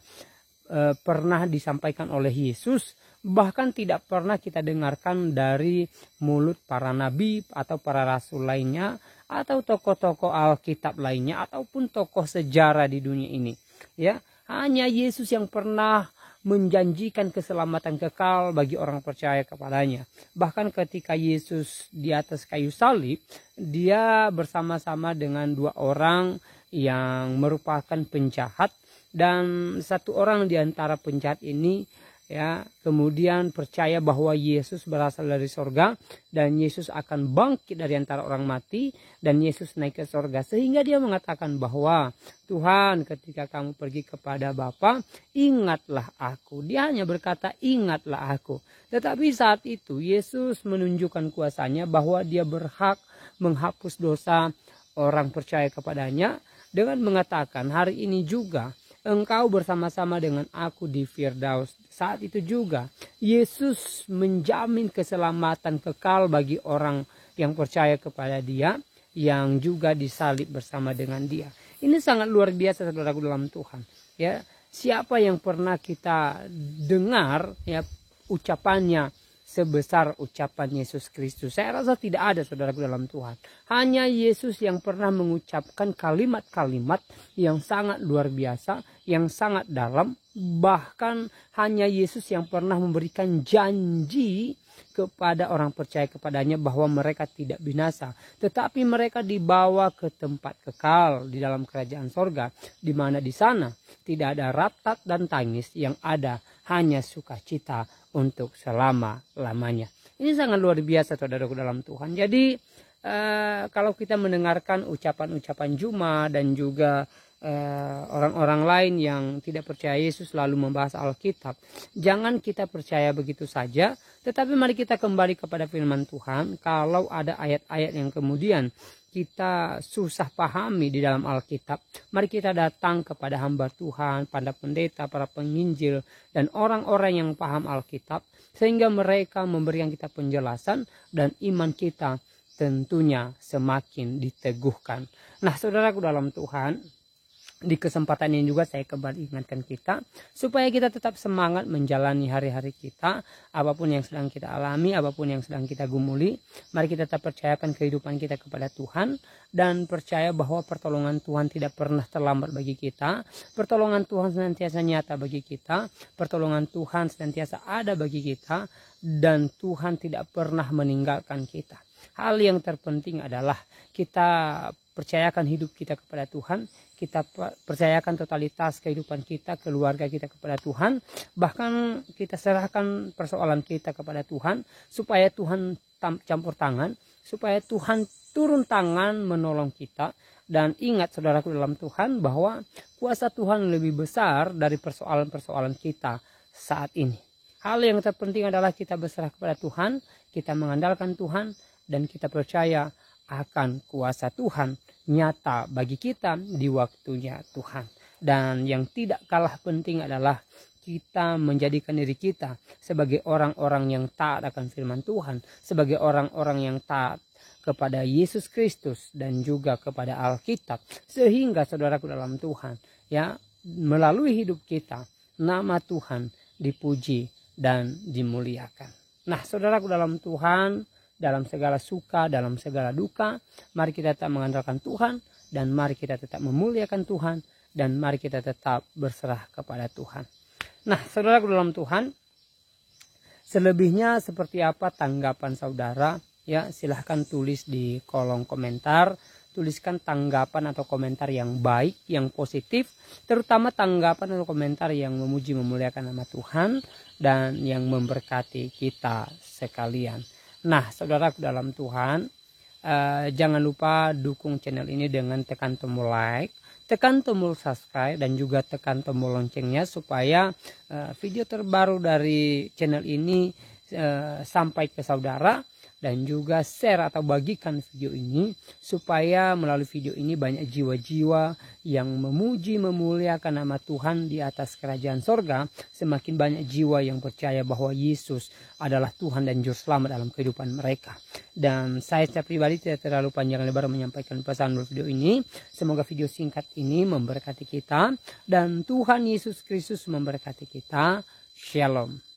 pernah disampaikan oleh Yesus, bahkan tidak pernah kita dengarkan dari mulut para nabi atau para rasul lainnya, atau tokoh-tokoh Alkitab lainnya, ataupun tokoh sejarah di dunia ini. Ya, hanya Yesus yang pernah menjanjikan keselamatan kekal bagi orang percaya kepadanya. Bahkan ketika Yesus di atas kayu salib, dia bersama-sama dengan dua orang yang merupakan penjahat. Dan satu orang di antara penjahat ini, ya, kemudian percaya bahwa Yesus berasal dari sorga dan Yesus akan bangkit dari antara orang mati dan Yesus naik ke sorga, sehingga dia mengatakan bahwa Tuhan, ketika kamu pergi kepada Bapa, ingatlah aku. Dia hanya berkata ingatlah aku. Tetapi saat itu Yesus menunjukkan kuasanya bahwa dia berhak menghapus dosa orang percaya kepadanya dengan mengatakan, hari ini juga engkau bersama-sama dengan aku di Firdaus. Saat itu juga Yesus menjamin keselamatan kekal bagi orang yang percaya kepada dia, yang juga disalib bersama dengan dia. Ini sangat luar biasa saudaraku dalam Tuhan. Ya, siapa yang pernah kita dengar ya ucapannya sebesar ucapan Yesus Kristus. Saya rasa tidak ada, saudaraku, dalam Tuhan. Hanya Yesus yang pernah mengucapkan kalimat-kalimat yang sangat luar biasa, yang sangat dalam. Bahkan hanya Yesus yang pernah memberikan janji kepada orang percaya kepadanya bahwa mereka tidak binasa, tetapi mereka dibawa ke tempat kekal di dalam kerajaan sorga, di mana di sana tidak ada ratat dan tangis, yang ada hanya sukacita untuk selama-lamanya. Ini sangat luar biasa, saudaraku, dalam Tuhan. Jadi kalau kita mendengarkan ucapan-ucapan Juma dan juga orang-orang lain yang tidak percaya Yesus lalu membahas Alkitab, jangan kita percaya begitu saja, tetapi mari kita kembali kepada firman Tuhan. Kalau ada ayat-ayat yang kemudian kita susah pahami di dalam Alkitab, mari kita datang kepada hamba Tuhan, pada pendeta, para penginjil, dan orang-orang yang paham Alkitab, sehingga mereka memberikan kita penjelasan dan iman kita tentunya semakin diteguhkan. Nah, saudaraku dalam Tuhan, di kesempatan ini juga saya kembali ingatkan kita supaya kita tetap semangat menjalani hari-hari kita, apapun yang sedang kita alami, apapun yang sedang kita gumuli. Mari kita tetap percayakan kehidupan kita kepada Tuhan dan percaya bahwa pertolongan Tuhan tidak pernah terlambat bagi kita. Pertolongan Tuhan senantiasa nyata bagi kita, pertolongan Tuhan senantiasa ada bagi kita, dan Tuhan tidak pernah meninggalkan kita. Hal yang terpenting adalah kita percayakan hidup kita kepada Tuhan, kita percayakan totalitas kehidupan kita, keluarga kita kepada Tuhan, bahkan kita serahkan persoalan kita kepada Tuhan, supaya Tuhan campur tangan, supaya Tuhan turun tangan menolong kita. Dan ingat, saudaraku dalam Tuhan, bahwa kuasa Tuhan lebih besar dari persoalan-persoalan kita saat ini. Hal yang terpenting adalah kita berserah kepada Tuhan, kita mengandalkan Tuhan, dan kita percaya akan kuasa Tuhan nyata bagi kita di waktunya Tuhan. Dan yang tidak kalah penting adalah kita menjadikan diri kita sebagai orang-orang yang taat akan firman Tuhan, sebagai orang-orang yang taat kepada Yesus Kristus dan juga kepada Alkitab, sehingga saudaraku dalam Tuhan, ya, melalui hidup kita nama Tuhan dipuji dan dimuliakan. Nah, saudaraku dalam Tuhan, dalam segala suka, dalam segala duka, mari kita tetap mengandalkan Tuhan, dan mari kita tetap memuliakan Tuhan, dan mari kita tetap berserah kepada Tuhan. Nah, saudaraku dalam Tuhan, selebihnya seperti apa tanggapan saudara? Ya, silahkan tulis di kolom komentar. Tuliskan tanggapan atau komentar yang baik, yang positif, terutama tanggapan atau komentar yang memuji memuliakan nama Tuhan dan yang memberkati kita sekalian. Nah, saudaraku dalam Tuhan, jangan lupa dukung channel ini dengan tekan tombol like, tekan tombol subscribe, dan juga tekan tombol loncengnya supaya video terbaru dari channel ini sampai ke saudara. Dan juga share atau bagikan video ini supaya melalui video ini banyak jiwa-jiwa yang memuji memuliakan nama Tuhan di atas kerajaan sorga. Semakin banyak jiwa yang percaya bahwa Yesus adalah Tuhan dan Juru Selamat dalam kehidupan mereka. Dan saya secara pribadi tidak terlalu panjang lebar menyampaikan pesan video ini. Semoga video singkat ini memberkati kita dan Tuhan Yesus Kristus memberkati kita. Shalom.